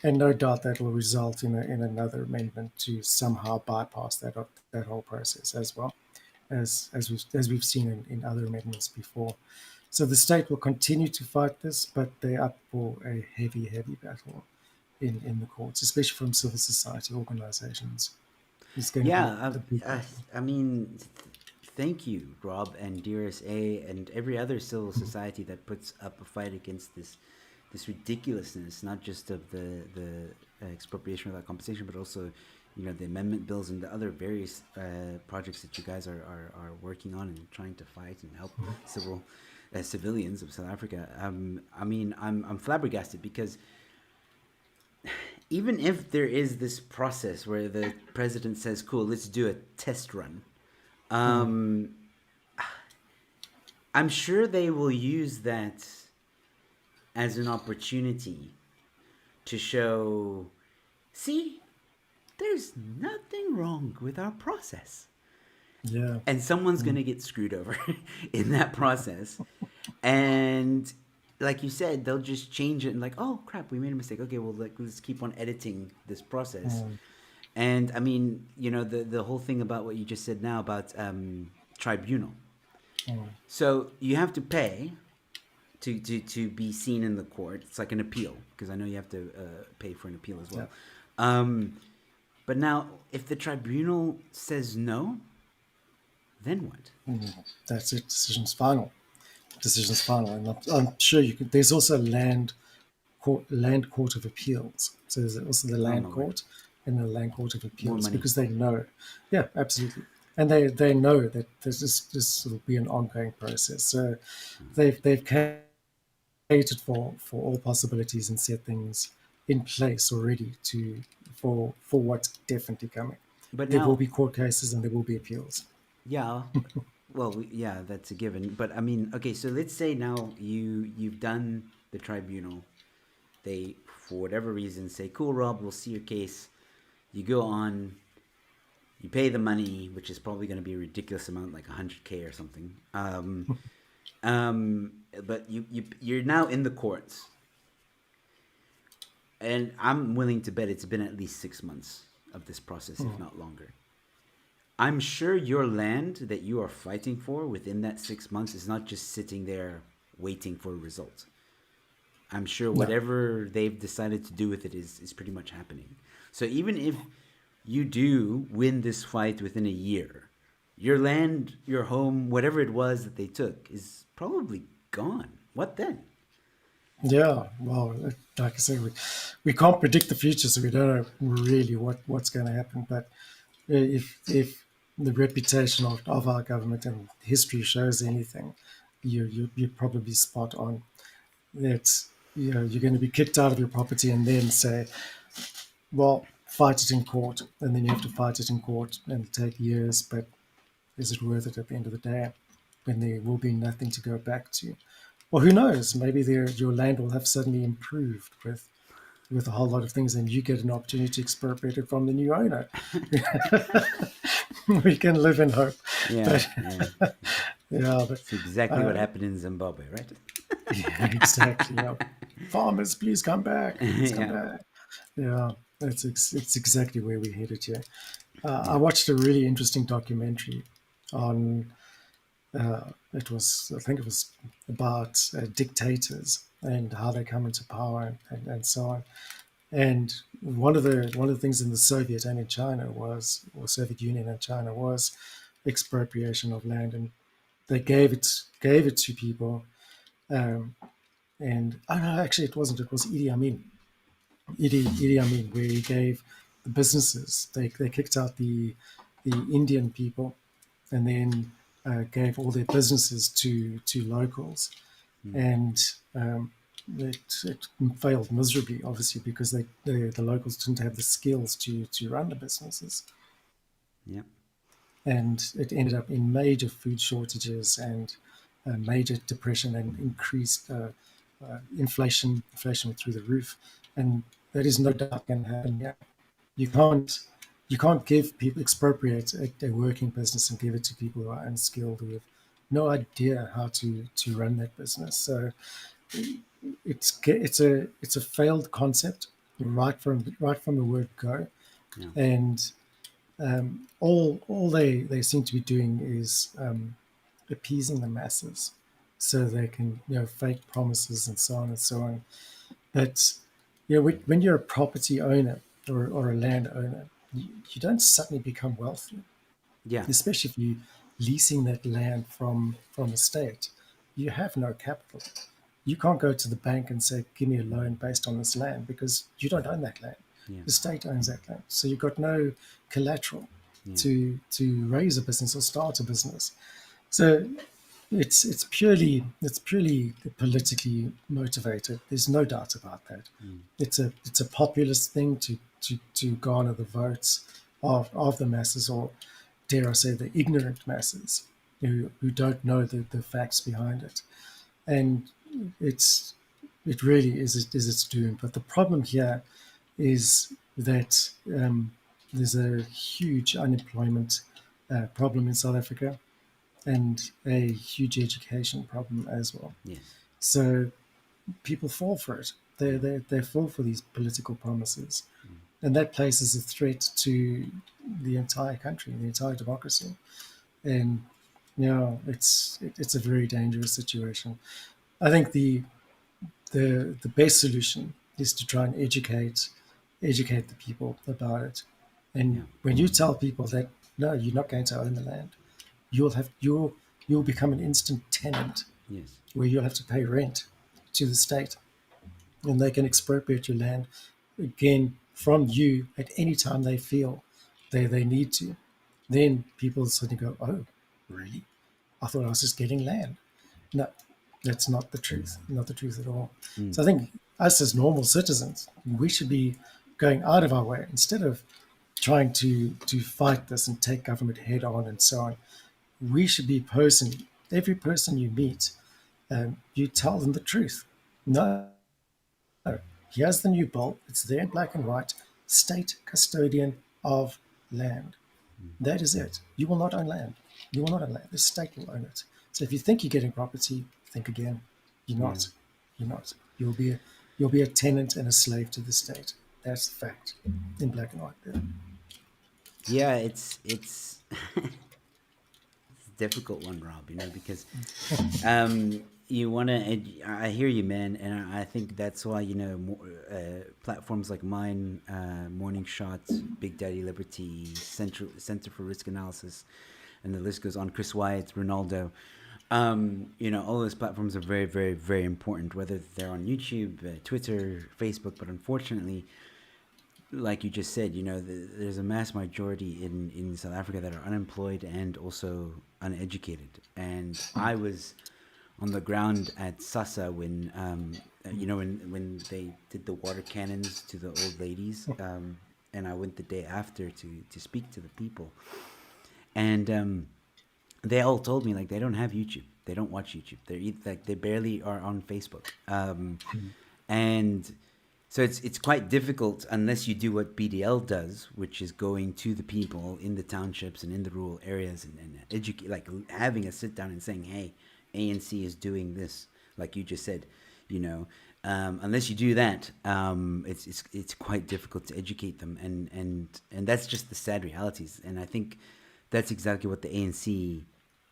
And no doubt that will result in another amendment to somehow bypass that whole process as well, as we've seen in other amendments before. So the state will continue to fight this, but they're up for a heavy battle in the courts, especially from civil society organizations. It's going to be Yeah, a big battle. I mean, thank you, Rob and Dearest A, and every other civil society that puts up a fight against this ridiculousness, not just of the expropriation without compensation, but also, the amendment bills and the other various projects that you guys are working on and trying to fight and help civilians of South Africa. I mean, I'm flabbergasted, because even if there is this process where the president says, cool, let's do a test run, I'm sure they will use that as an opportunity to show, see, there's nothing wrong with our process. Yeah. And someone's going to get screwed over in that process. And like you said, they'll just change it and like, oh crap, we made a mistake. Okay, well, let's keep on editing this process. And I mean, the whole thing about what you just said now about tribunal. So you have to pay to be seen in the court. It's like an appeal, because I know you have to pay for an appeal as well. Yeah. But now, if the tribunal says no, then what? That's it. Decision's final. And I'm sure you could. There's also land court of appeals. So there's also the land court and the land court of appeals, because they know. Yeah, absolutely. And they know that this will be an ongoing process. So they've catered for all possibilities and set things in place already for what's definitely coming. But there will be court cases and there will be appeals. Yeah. Well, yeah, that's a given. But I mean, okay, so let's say now you've done the tribunal. They, for whatever reason, say, cool, Rob, we'll see your case. You go on. You pay the money, which is probably going to be a ridiculous amount, like 100K or something. But you're now in the courts, and I'm willing to bet it's been at least 6 months of this process, if Hmm. not longer. I'm sure your land that you are fighting for within that 6 months is not just sitting there waiting for a result. I'm sure No. whatever they've decided to do with it is pretty much happening. So even if you do win this fight within a year, your land, your home, whatever it was that they took is probably gone. What then? Yeah, well, like I say, we can't predict the future, so we don't know really what's going to happen. But if the reputation of our government and history shows anything, you're probably spot on. That you're going to be kicked out of your property and then say, well, fight it in court, and then you have to fight it in court and take years. But is it worth it at the end of the day when there will be nothing to go back to? Well, who knows? Maybe your land will have suddenly improved with a whole lot of things, and you get an opportunity to expropriate it from the new owner. We can live in hope, Yeah, but yeah. yeah, but It's exactly what uh, happened in Zimbabwe, right? yeah, exactly. Yeah. Farmers, please come back. Please come Yeah, back. Yeah, it's exactly where we headed here. I yeah, watched a really interesting documentary on I think it was about dictators and how they come into power and so on. And one of the things in the Soviet and in China was, or Soviet Union and China was expropriation of land, and they gave it to people. Um, and oh no, actually it wasn't. It was Idi Amin. Idi Amin, where he gave the businesses. They kicked out the Indian people, and then gave all their businesses to locals, and it failed miserably, obviously, because the locals didn't have the skills to run the businesses, yeah, and it ended up in major food shortages and major depression and increased inflation. Inflation went through the roof, and that is no doubt going to happen here. You can't you can't give people expropriate a working business and give it to people who are unskilled, who have no idea how to run that business. So it's a failed concept right from the word go, yeah, and all they seem to be doing is appeasing the masses, so they can fake promises and so on and so on. But when you're a property owner or a land owner, you don't suddenly become wealthy, yeah, especially if you're leasing that land from a state. You have no capital. You can't go to the bank and say, "Give me a loan based on this land," because you don't own that land. yeah, The state owns that land, so you've got no collateral yeah, to raise a business or start a business. So it's purely politically motivated. There's no doubt about that. It's a populist thing to garner the votes of the masses, or dare I say the ignorant masses who don't know the facts behind it. And it's it really is its doom. But the problem here is that there's a huge unemployment problem in South Africa, and a huge education problem as well. yes, So people fall for it. They yeah, they they fall for these political promises, and that places a threat to the entire country, the entire democracy. And it's a very dangerous situation. I think the best solution is to try and educate the people about it. yeah, And when you tell people that no, you're not going to own the land, you'll become an instant tenant yes, where you'll have to pay rent to the state, and they can expropriate your land again from you at any time they feel they need to. Then people suddenly go, "Oh, really? I thought I was just getting land." No, that's not the truth. Not the truth at all. So I think us as normal citizens, we should be going out of our way instead of trying to fight this and take government head on and so on. We should be personally, every person you meet, you tell them the truth. No, here's the new bill. It's there in black and white. State custodian of land. That is it. You will not own land. You will not own land. The state will own it. So if you think you're getting property, think again. You're Yeah. not. You're not. You'll be a tenant and a slave to the state. That's the fact in black and white there. Yeah, it's a difficult one, Rob, because you want to. I hear you, man, and I think that's why platforms like mine, Morning Shots, Big Daddy Liberty, Center for Risk Analysis, and the list goes on. Chris Wyatt, Ronaldo. All those platforms are very, very, very important, whether they're on YouTube, Twitter, Facebook. But unfortunately, like you just said, there's a mass majority in South Africa that are unemployed and also uneducated. And I was on the ground at SASA when, when they did the water cannons to the old ladies. And I went the day after to speak to the people. And they all told me, like, they don't have YouTube. They don't watch YouTube. They barely are on Facebook. And so it's quite difficult unless you do what BDL does, which is going to the people in the townships and in the rural areas and educate, like having a sit down and saying, hey, ANC is doing this, like you just said, unless you do that, it's quite difficult to educate them, and that's just the sad realities. And I think that's exactly what the ANC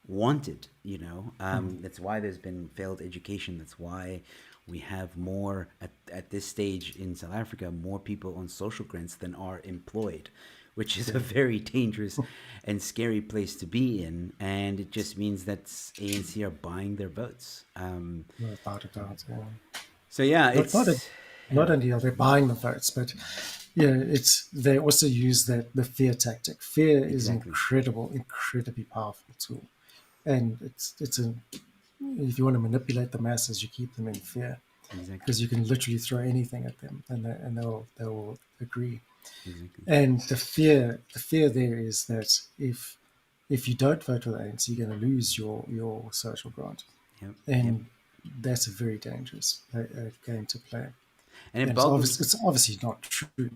wanted. That's why there's been failed education. That's why we have more at this stage in South Africa, more people on social grants than are employed, which is a very dangerous and scary place to be in. And it just means that ANC are buying their votes. Without a doubt, yeah. So yeah, Not only are they buying the votes, but they also use the fear tactic. Fear is exactly. incredibly powerful tool, and if you want to manipulate the masses, you keep them in fear, Exactly. because you can literally throw anything at them, and they'll agree. Exactly. And the fear there is that if you don't vote for the ANC, you're going to lose your social grant, Yep. Yep. and that's a very dangerous game to play. And it And boggles. it's obviously not true.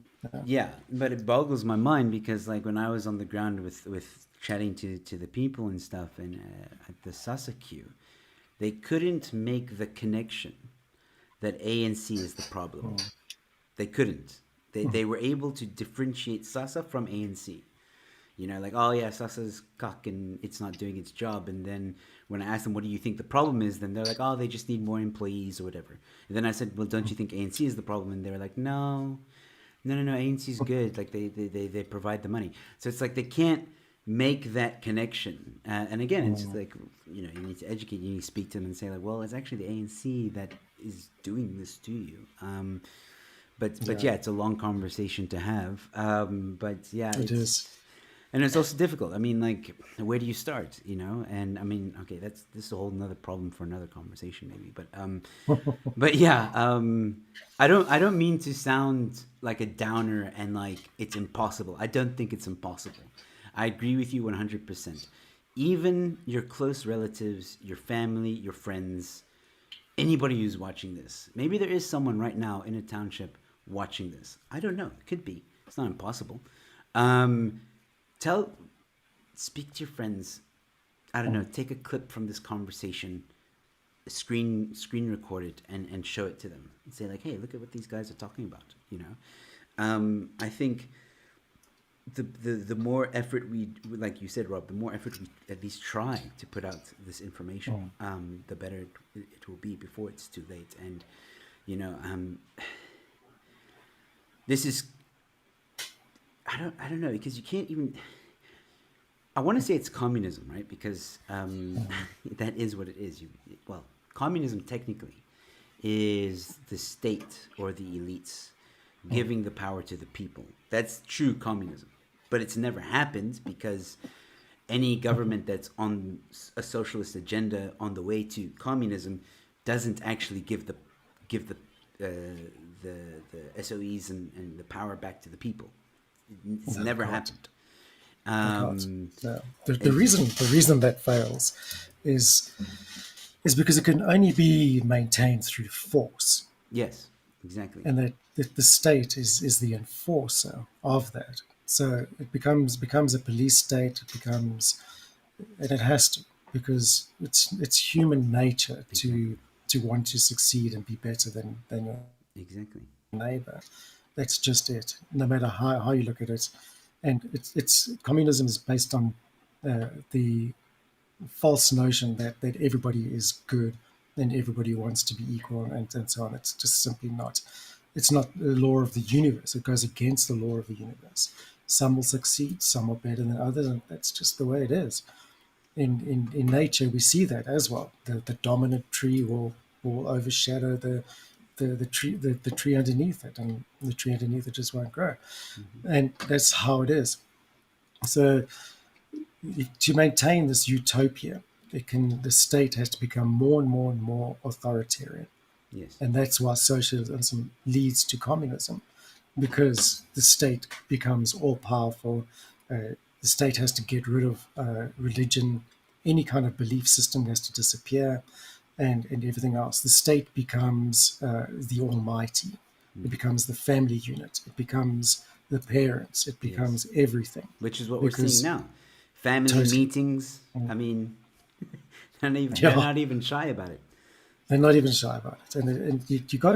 Yeah, but it boggles my mind because, like, when I was on the ground with chatting to the people and stuff, and at the SASA queue, they couldn't make the connection that ANC is the problem. They couldn't. They were able to differentiate SASA from ANC. Like, oh yeah, SASA's cock and it's not doing its job. And then when I asked them, what do you think the problem is? Then they're like, oh, they just need more employees or whatever. And then I said, well, don't you think ANC is the problem? And they were like, no, ANC is good. Like they provide the money. So it's like they can't make that connection. And again, it's just like, you need to educate, you need to speak to them and say, like, well, it's actually the ANC that is doing this to you. But yeah, it's a long conversation to have. But yeah, It is. and it's also difficult. I mean, like, where do you start? And I mean, okay, this is a whole another problem for another conversation, maybe. But yeah, I don't mean to sound like a downer and like it's impossible. I don't think it's impossible. I agree with you 100%. Even your close relatives, your family, your friends, anybody who's watching this, maybe there is someone right now in a township watching this. I don't know. It could be. It's not impossible. Speak to your friends. I don't know. Take a clip from this conversation, screen record it, and show it to them and say, like, hey, look at what these guys are talking about. I think the more effort we, like you said, Rob, the more effort we at least try to put out this information, the better it will be before it's too late. And this is, I don't know, because you can't even. I want to say it's communism, right? Because that is what it is. Communism technically is the state or the elites giving the power to the people. That's true communism. But it's never happened because any government that's on a socialist agenda on the way to communism doesn't actually give the SOEs and the power back to the people. It's never happened. The reason that fails is because it can only be maintained through force. Yes, exactly. And that the state is the enforcer of that. So it becomes a police state. It becomes, and it has to, because it's human nature Exactly. to want to succeed and be better than your Exactly. neighbor. That's just it. No matter how you look at it, and it's communism is based on the false notion that everybody is good and everybody wants to be equal and so on. It's just simply not. It's not the law of the universe. It goes against the law of the universe. Some will succeed, some are better than others, and that's just the way it is. In nature, we see that as well. The dominant tree will overshadow the tree underneath it, and the tree underneath it just won't grow. Hmm. And that's how it is. So to maintain this utopia, the state has to become more and more and more authoritarian, Yes. and that's why socialism leads to communism, because the state becomes all powerful. The state has to get rid of religion, any kind of belief system has to disappear, and everything else. The state becomes the almighty. It Hmm. becomes the family unit. It becomes the parents. It Yes. becomes everything, Which is what we're seeing because now. Family totally. meetings. I mean, they're Yeah, not even shy about it. they're not even shy about it, and you got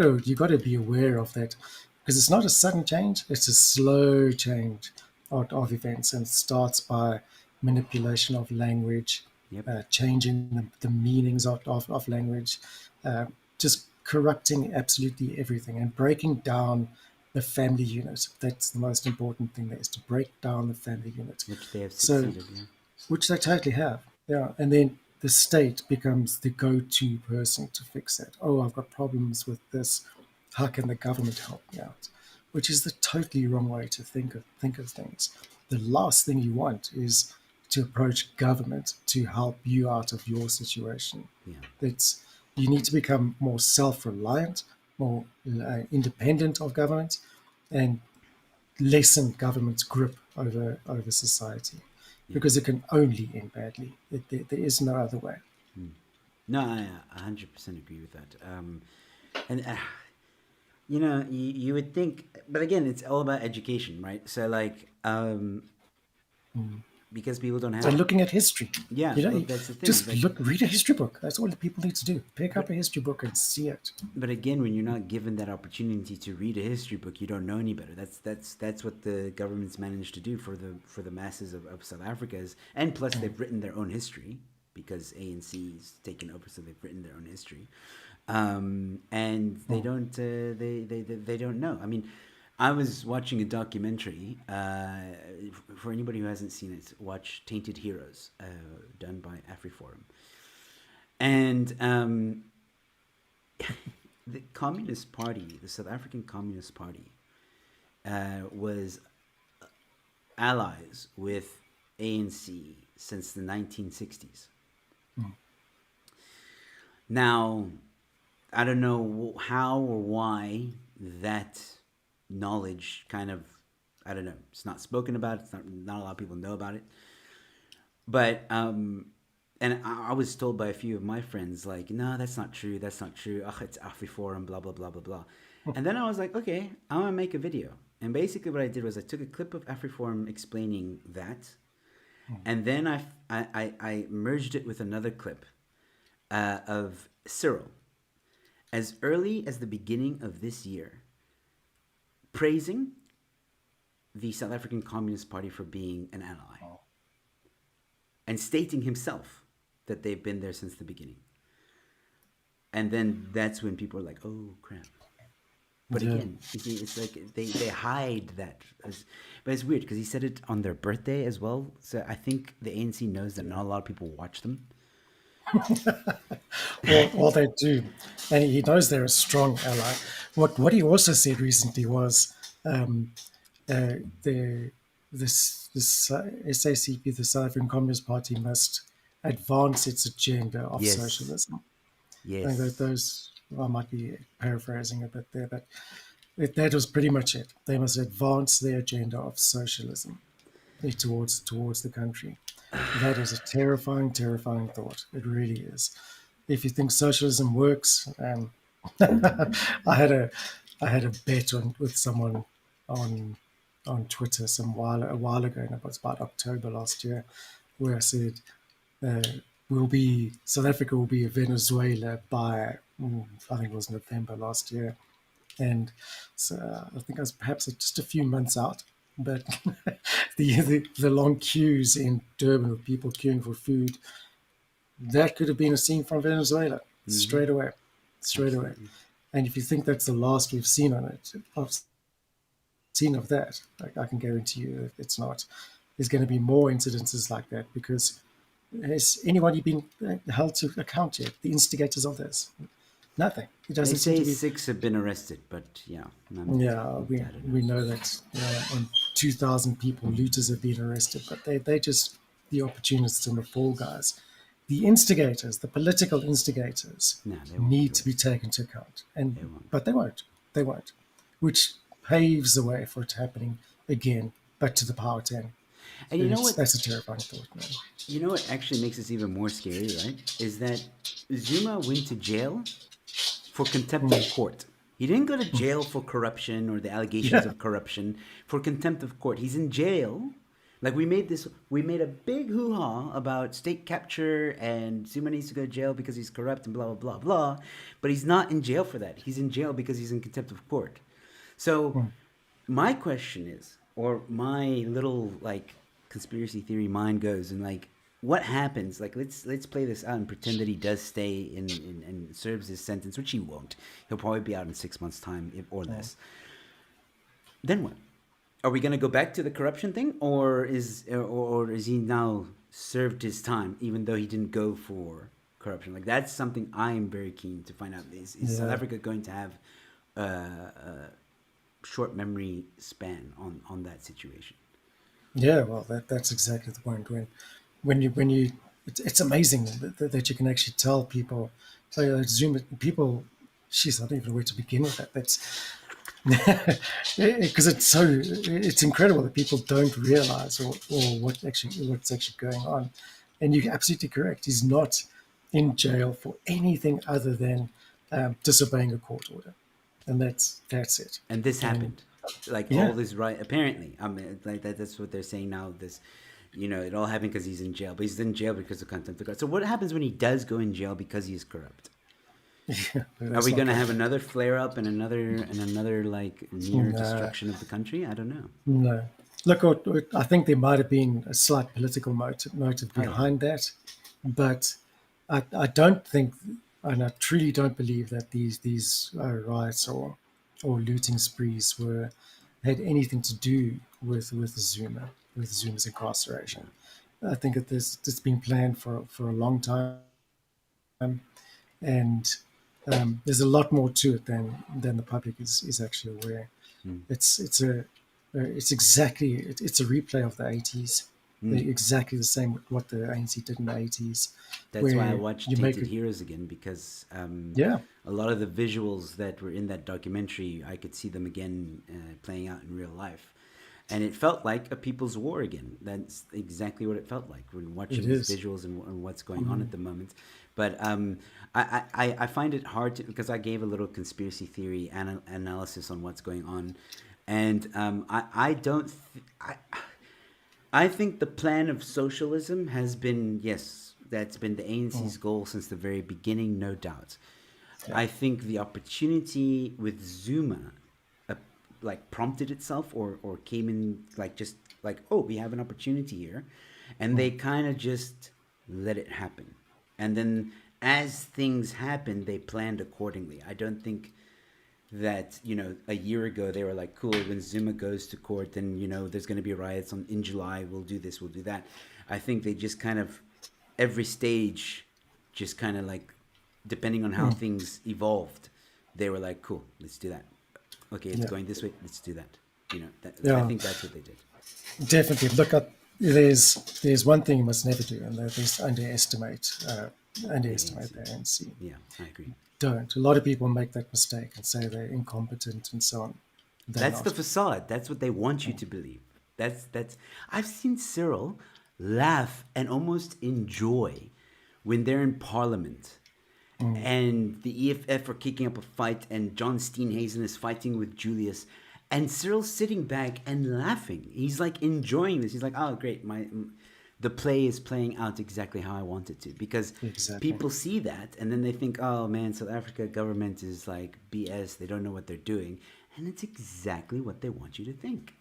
to be aware of that, because it's not a sudden change; it's a slow change of events, and it starts by manipulation of language, Yep. changing the meanings of language, uh, just corrupting absolutely everything and breaking down the family unit. That's the most important thing there, is to break down the family unit. Which they have So succeeded. Yeah. which they totally have. Yeah, and then the state becomes the go-to person to fix it. Oh, I've got problems with this. How can the government help me out? Which is the totally wrong way to think of things. The last thing you want is to approach government to help you out of your situation. Yeah. It's You need to become more self-reliant, more independent of government, and lessen government's grip over society, Yeah. because it can only end badly. There is no other way. Hmm. No, I 100% agree with that. And you would think, but again, it's all about education, right? So like, Mm. because people don't So have, looking at history, yeah. you know, Well, that's the thing. just Like, read a history book. That's all the people need to do. Pick but up a history book and see it. but again, when you're not given that opportunity to read a history book, you don't know any better. That's what the government's managed to do for the masses of South Africa is, and plus Mm. they've written their own history because ANC's taken over, so they've written their own history, and they Mm. don't they don't know. I mean, I was watching a documentary. For anybody who hasn't seen it, watch Tainted Heroes, done by AfriForum, and the Communist Party, the South African Communist Party, was allies with ANC since the 1960s. Mm. Now, I don't know how or why that knowledge kind of, I don't know, it's not spoken about. It's not a lot of people know about it. But and I was told by a few of my friends, like, no, that's not true. That's not true. Ugh, it's AfriForum, blah blah blah blah blah. And then I was like, okay, I'm gonna make a video. And basically, what I did was I took a clip of AfriForum explaining that, and then I merged it with another clip of Cyril, as early as the beginning of this year, praising the South African Communist Party for being an ally and stating himself that they've been there since the beginning. And then that's when people are like, oh, crap. But Yeah. again, it's like they hide that. But it's weird because he said it on their birthday as well. So I think the ANC knows that not a lot of people watch them. Or they do, and he knows they're a strong ally. What he also said recently was, um, the this SACP, the South African Communist Party, must advance its agenda of Yes. socialism. I think that Yes. those, I might be paraphrasing a bit there, but that was pretty much it. They must advance their agenda of socialism towards the country. That is a terrifying, terrifying thought. It really is. If you think socialism works, I had a I had a bet with someone on on Twitter a while ago, and it was about October last year, where I said uh, South Africa will be a Venezuela by I think it was November last year, and so I think I was perhaps just a few months out, but the long queues in Durban with people queuing for food, that could have been a scene from Venezuela Mm-hmm. straight away. Absolutely. And if you think that's the last we've seen on it, I've seen of that, like, I can guarantee you it's not. There's going to be more incidences like that because has anybody been held to account yet? The instigators of this? Nothing. It They doesn't seem say to be. 6 have been arrested, but yeah, none Yeah, with data we knows. know that on 2,000 people, looters have been arrested, but they just the opportunists and the fall guys. The instigators, the political instigators, No, they won't need do to it. be taken into account, They and won't. but they won't. They won't, which paves the way for it happening again, but to the power ten. And Which that's a terrifying thought, man. you know what actually makes this even more scary, right? Is that Zuma went to jail for contempt of court. He didn't go to jail for corruption or the allegations Yeah, of corruption, for contempt of court. He's in jail. Like we made a big hoo-ha about state capture and Zuma needs to go to jail because he's corrupt and blah blah blah blah. But he's not in jail for that. He's in jail because he's in contempt of court. So my question is, or my little like conspiracy theory mind goes, and like, what happens? Like, let's play this out and pretend that he does stay in and serves his sentence, which he won't. He'll probably be out in 6 months' time, or less. Then what? Are we gonna go back to the corruption thing, or is he now served his time, even though he didn't go for corruption? Like, that's something I am very keen to find out. Is South yeah, Africa going to have a short memory span on that situation? yeah. Well, that's exactly the point. When you, it's amazing that you can actually tell people. So Zoom people. Jeez, I don't even know where to begin with that. That's because it's incredible that people don't realize or what's actually going on. And you're absolutely correct. He's not in jail for anything other than disobeying a court order, and that's it. And this And happened, like all yeah, this, right? Apparently, I mean, like that's what they're saying now. This, it all happened because he's in jail, but he's in jail because of contempt of court. So what happens when he does go in jail because he is corrupt? yeah, Are that's we not going to going have to. another flare up and another like near No, destruction of the country? I don't know. no. Look, I think there might have been a slight political motive Oh yeah, behind that, but I don't think, and I truly don't believe that these riots or looting sprees were had anything to do with Zuma's incarceration. I think that it's been planned for a long time, and there's a lot more to it than the public is actually aware. mm. It's a replay of the 80s. Mm. They're exactly the same with what the ANC did in the 80s, That's why I where watched you make Tainted a Heroes again, because yeah, a lot of the visuals that were in that documentary, I could see them again playing out in real life. And it felt like a people's war again. That's exactly what it felt like when it watching these is. visuals and what's going on at the moment. But I find it hard to, because I gave a little conspiracy theory analysis on what's going on. And I don't, I think the plan of socialism has been, yes, that's been the ANC's goal since the very beginning, no doubt. Yeah. I think the opportunity with Zuma, uh, like prompted itself, or came in like just like, oh, we have an opportunity here, and they kind of just let it happen, and then as things happen, they planned accordingly. I don't think that a year ago they were like, cool, when Zuma goes to court, then there's going to be riots in July, we'll do this, we'll do that. I think they just kind of, every stage, just kind of like, depending on how things evolved, they were like, cool, let's do that. Okay, it's Yeah, going this way, let's do that. I yeah, think that's what they did. definitely. Look, there's one thing you must never do, and that is The underestimate ANC. the ANC. Yeah, I agree. Don't. A lot of people make that mistake and say they're incompetent and so on. They're That's the not. facade. That's what they want you to believe. That's I've seen Cyril laugh and almost enjoy when they're in parliament and the EFF are kicking up a fight and John Steenhuisen is fighting with Julius, And Cyril's sitting back and laughing. He's like enjoying this. He's like, "Oh, great! The play is playing out exactly how I want it to." Because Exactly. people see that and then they think, "Oh man, South Africa government is like BS. They don't know what they're doing," and it's exactly what they want you to think.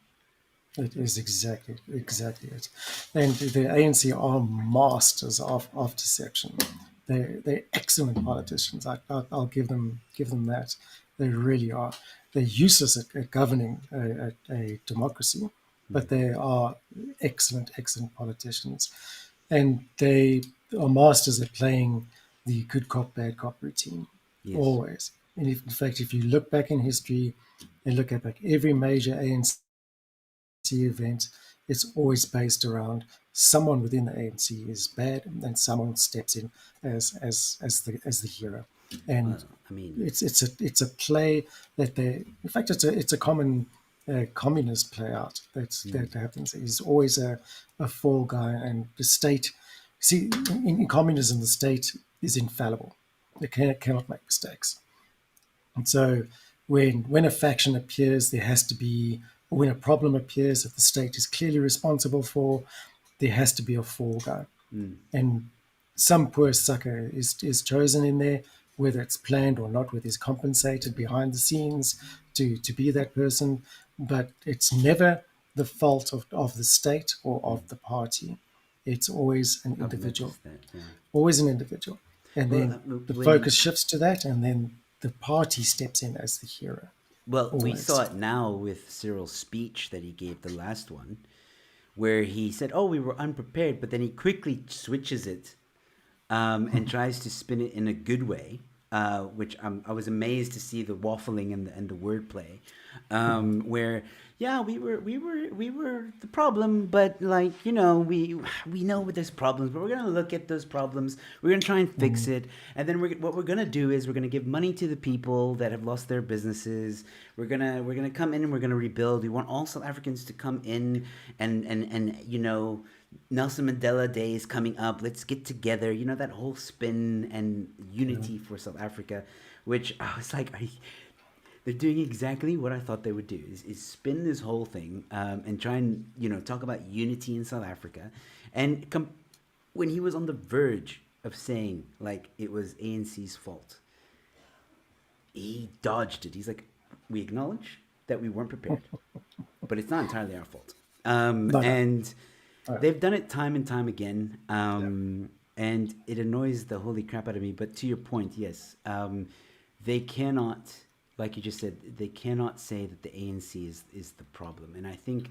It is exactly it. And the ANC are masters of deception. They're excellent politicians. I'll give them that. They really are. They're useless at governing a democracy, but they are excellent politicians, and they are masters at playing the good cop bad cop routine Yes. always. And if, in fact, if you look back in history and look at like every major ANC event, it's always based around someone within the ANC is bad, and someone steps in as the hero. And Well, I mean, it's a play that they, in fact, it's a common communist play out that happens. He's always a fall guy, and the state. See, in communism, the state is infallible. It cannot make mistakes. And so when a faction appears, there has to be, or when a problem appears that the state is clearly responsible for, there has to be a fall guy. And some poor sucker is chosen in there, whether it's planned or not, whether he's compensated behind the scenes to be that person. But it's never the fault of the state or of the party. It's always an I've individual, noticed that. Yeah. always an individual. And Well, then the when focus shifts to that, and then the party steps in as the hero, we saw always. it now with Cyril's speech that he gave, the last one, where he said, "Oh, we were unprepared," but then he quickly switches it and tries to spin it in a good way, which I was amazed to see the waffling and the wordplay, where yeah, we were the problem, but like we know there's problems, but we're gonna look at those problems, we're gonna try and fix it, and then what we're gonna do is we're gonna give money to the people that have lost their businesses. We're gonna come in and we're gonna rebuild. We want all South Africans to come in and Nelson Mandela Day is coming up. Let's get together. That whole spin and Yeah. unity for South Africa, which I was like, they're doing exactly what I thought they would do: is spin this whole thing and try and talk about unity in South Africa, and when he was on the verge of saying like it was ANC's fault, he dodged it. He's like, we acknowledge that we weren't prepared, but it's not entirely our fault. No, no. And Uh, they've done it time and time again, yeah. and it annoys the holy crap out of me. But to your point, yes, they cannot, like you just said, they cannot say that the ANC is the problem. And I think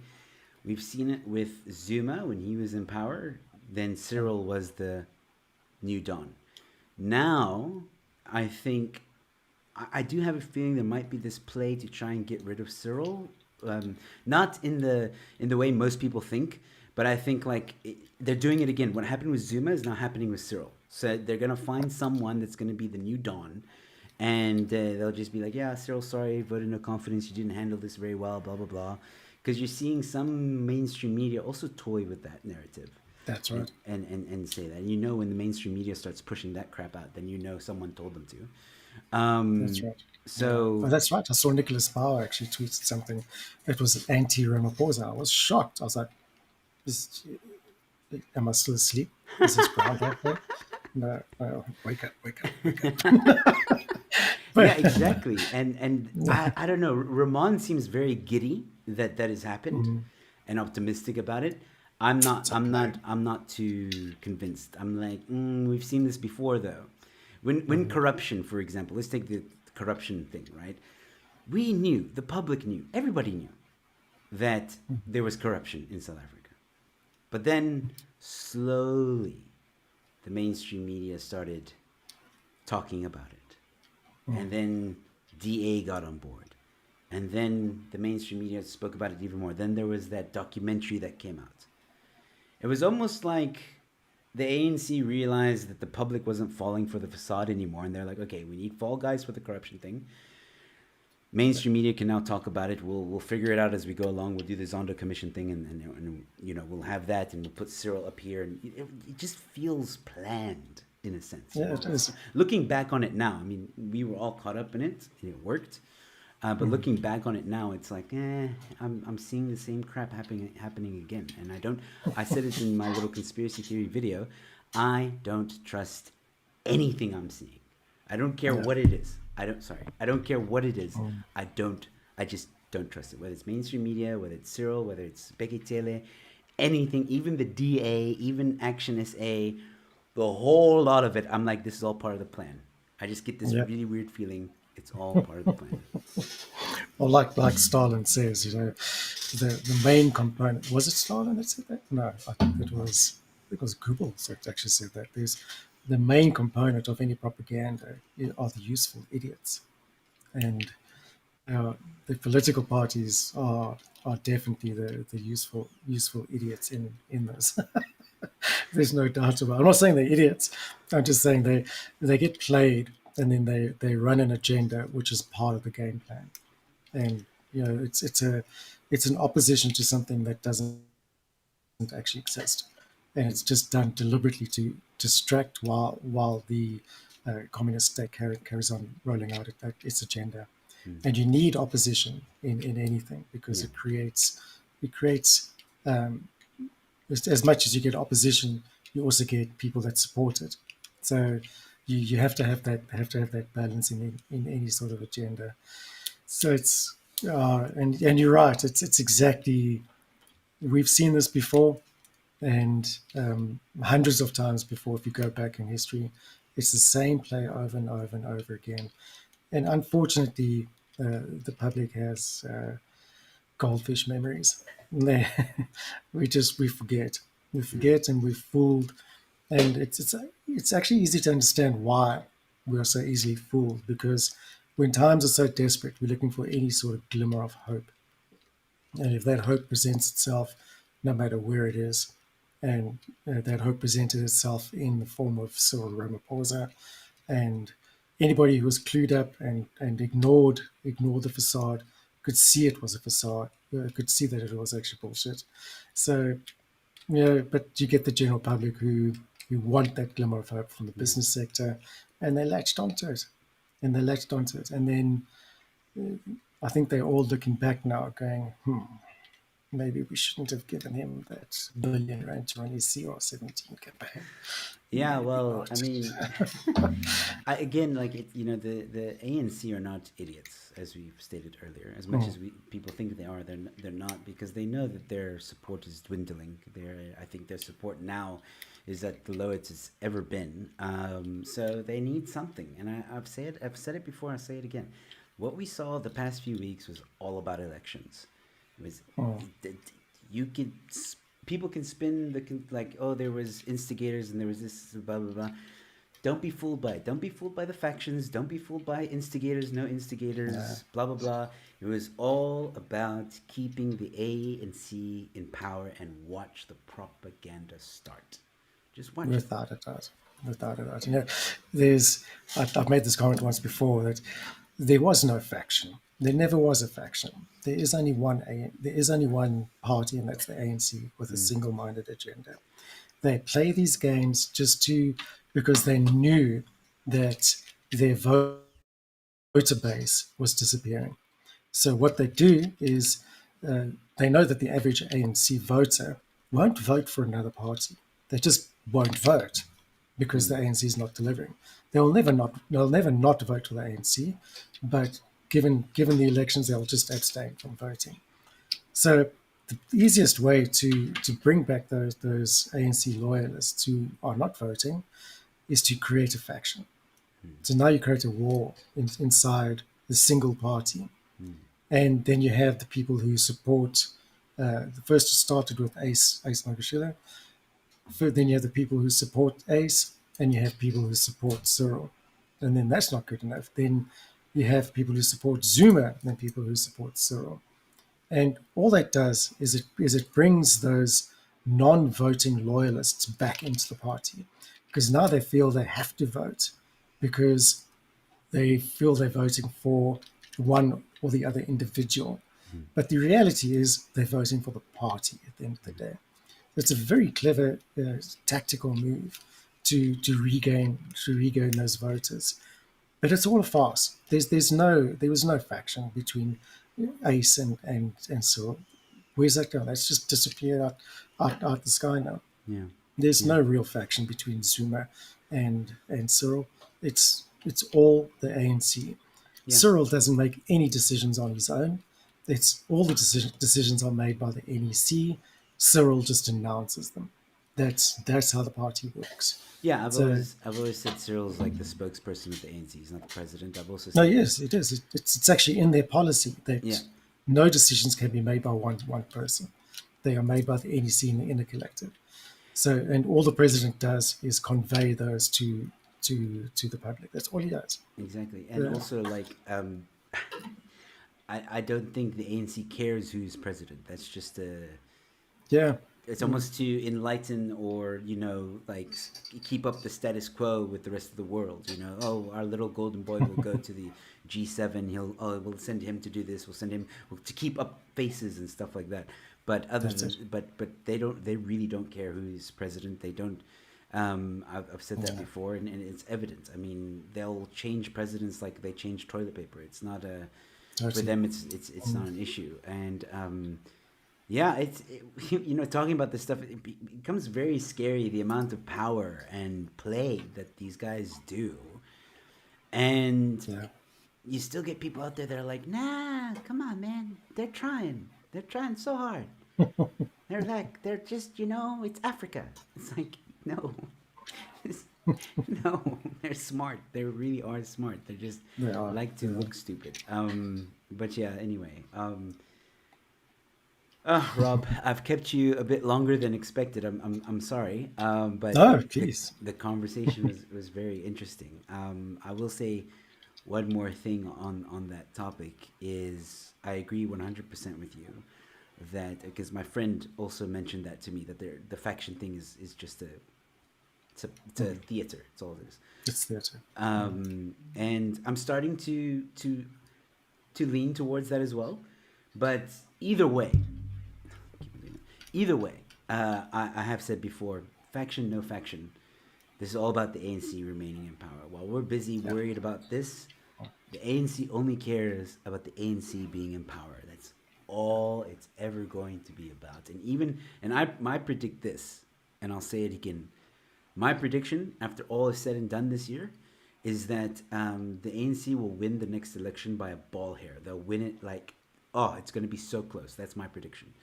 we've seen it with Zuma when he was in power. Then Cyril was the new Don. Now, I think I do have a feeling there might be this play to try and get rid of Cyril, not in the way most people think, but I think like they're doing it again. What happened with Zuma is now happening with Cyril. So they're gonna find someone that's gonna be the new Don, and they'll just be like, "Yeah, Cyril, sorry, voted no confidence. You didn't handle this very well, blah blah blah," because you're seeing some mainstream media also toy with that narrative. That's And, right. and say that. And when the mainstream media starts pushing that crap out, then someone told them to. That's Um, right. Yeah. Oh, so that's right. I saw Nicholas Bauer actually tweeted something that was anti-Ramaphosa. I was shocked. I was like, is, am I still asleep? Is this Groundhog Day? No, no, wake up, wake up, wake up. yeah, But exactly. And I don't know. Ramon seems very giddy that has happened, and optimistic about it. I'm not. it's a I'm play. not. I'm not too convinced. I'm like, we've seen this before, though. When corruption, for example, let's take the corruption thing, right? We knew, the public knew, everybody knew that there was corruption in South Africa. But then slowly, the mainstream media started talking about it. And then DA got on board. And then the mainstream media spoke about it even more. Then there was that documentary that came out. It was almost like the ANC realized that the public wasn't falling for the facade anymore. And they're like, okay, we need fall guys for the corruption thing. Mainstream media can now talk about it. We'll figure it out as we go along. We'll do the Zondo Commission thing, and we'll have that, and we'll put Cyril up here, and it just feels planned in a sense. Yeah, it is. Looking back on it now, I mean, we were all caught up in it, and it worked. But looking back on it now, it's like, I'm seeing the same crap happening again. And I said it in my little conspiracy theory video. I don't trust anything I'm seeing. I don't care Yeah. what it is. I don't care what it is. I don't, I just don't trust it. Whether it's mainstream media, whether it's Cyril, whether it's Becky Taylor, anything, even the DA, even Action SA, the whole lot of it, I'm like, this is all part of the plan. I just get this Yeah. really weird feeling it's all part of the plan. Or like Stalin says, the main component, was it Stalin that said that? No, I think it was Goebbels that actually said that. There's the main component of any propaganda are the useful idiots, and uh, the political parties are definitely the useful idiots in this. There's no doubt about it. I'm not saying they're idiots. I'm just saying they get played, and then they run an agenda which is part of the game plan. And it's an opposition to something that doesn't actually exist, and it's just done deliberately to distract while the communist state carries on rolling out its agenda. And you need opposition in anything because Yeah. it creates um, as much as you get opposition, you also get people that support it. So you have to have that balance in any sort of agenda. So it's and you're right. It's exactly, we've seen this before, and hundreds of times before. If you go back in history, it's the same play over and over and over again. And unfortunately, the public has goldfish memories. They- we forget, and we're fooled. And it's actually easy to understand why we are so easily fooled, because when times are so desperate, we're looking for any sort of glimmer of hope. And if that hope presents itself, no matter where it is, and that hope presented itself in the form of Cyril Ramaphosa, and anybody who was clued up and ignored the facade could see it was a facade, could see that it was actually bullshit. So, but you get the general public who want that glimmer of hope from the Yeah. business sector, and they latched onto it, and then I think they're all looking back now, going, maybe we shouldn't have given him that billion rand to run his CR17 campaign. Yeah, Maybe well, I not. mean, again, like the ANC are not idiots, as we've stated earlier. As much Hmm. as people think they are, they're not, because they know that their support is dwindling. I think their support now is at the lowest it's ever been. So they need something, and I've said it before. I say it again. What we saw the past few weeks was all about elections. It was Hmm. you can people can spin like, oh, there was instigators and there was this blah blah blah. Don't be fooled by it. Don't be fooled by the factions. Don't be fooled by instigators, no Yeah. instigators, blah blah blah. It was all about keeping the ANC in power, and watch the propaganda start. Just watch it. Without a doubt. Without a doubt. I've made this comment once before that there was no faction. There never was a faction. There is only one party, and that's the ANC with a single-minded agenda. They play these games because they knew that their voter base was disappearing. So what they do is uh, they know that the average ANC voter won't vote for another party. They just won't vote because the ANC is not delivering. They'll never not vote for the ANC, but given the elections, they'll just abstain from voting. So the easiest way to bring back those ANC loyalists who are not voting is to create a faction. So now you create a war inside the single party, and then you have the people who support. The first started with Ace Magashila. Then you have the people who support Ace, and you have people who support Cyril, and then that's not good enough. Then you have people who support Zuma and people who support Cyril, and all that does is it brings those non-voting loyalists back into the party, because now they feel they have to vote because they feel they're voting for one or the other individual. But the reality is they're voting for the party at the end of the day. It's a very clever tactical move to regain those voters. But it's all a farce. There was no faction between Ace and Cyril. Where's that going? That's just disappeared out the sky now. Yeah. There's Yeah. no real faction between Zuma and Cyril. It's all the ANC. Yeah. Cyril doesn't make any decisions on his own. It's all the decisions are made by the NEC. Cyril just announces them. That's how the party works. Yeah, So I've always said Cyril's like the spokesperson of the ANC. He's not the president. I've also no, said that. yes, it is. It's actually in their policy Yeah, that no decisions can be made by one person. They are made by the NEC and the inner collective. So, and all the president does is convey those to the public. That's all he does. exactly. And Uh, also like I don't think the ANC cares who's president. That's just a yeah, it's almost to enlighten or like keep up the status quo with the rest of the world. Oh, our little golden boy will go to the G7. We'll send him to do this. We'll send him to keep up faces and stuff like that. But other that's it. than but they really don't care who's president. They don't. I've said that Yeah, before, and it's evident. I mean, they'll change presidents like they change toilet paper. It's not a for totally. them. It's not an issue, and yeah, talking about this stuff, it becomes very scary the amount of power and play that these guys do, and Yeah, you still get people out there that are like, nah, come on, man, they're trying so hard. They're just, it's Africa. It's like, no, It's- no, they're smart. They really are smart. They just they are. like to They are. look stupid. But yeah, anyway. Rob, I've kept you a bit longer than expected. I'm sorry, but No, the please. the conversation was very interesting. I will say one more thing on that topic is I agree 100% with you that because my friend also mentioned that to me that the faction thing is just it's a theater. It's all it is. It's theatre. And I'm starting to lean towards that as well. But either way, either way, I have said before, faction, no faction. This is all about the ANC remaining in power. While we're busy Yeah. worried about this, the ANC only cares about the ANC being in power. That's all it's ever going to be about. And I predict this, and I'll say it again. My prediction, after all is said and done this year, is that the ANC will win the next election by a ball hair. They'll win it like, oh, it's going to be so close. That's my prediction.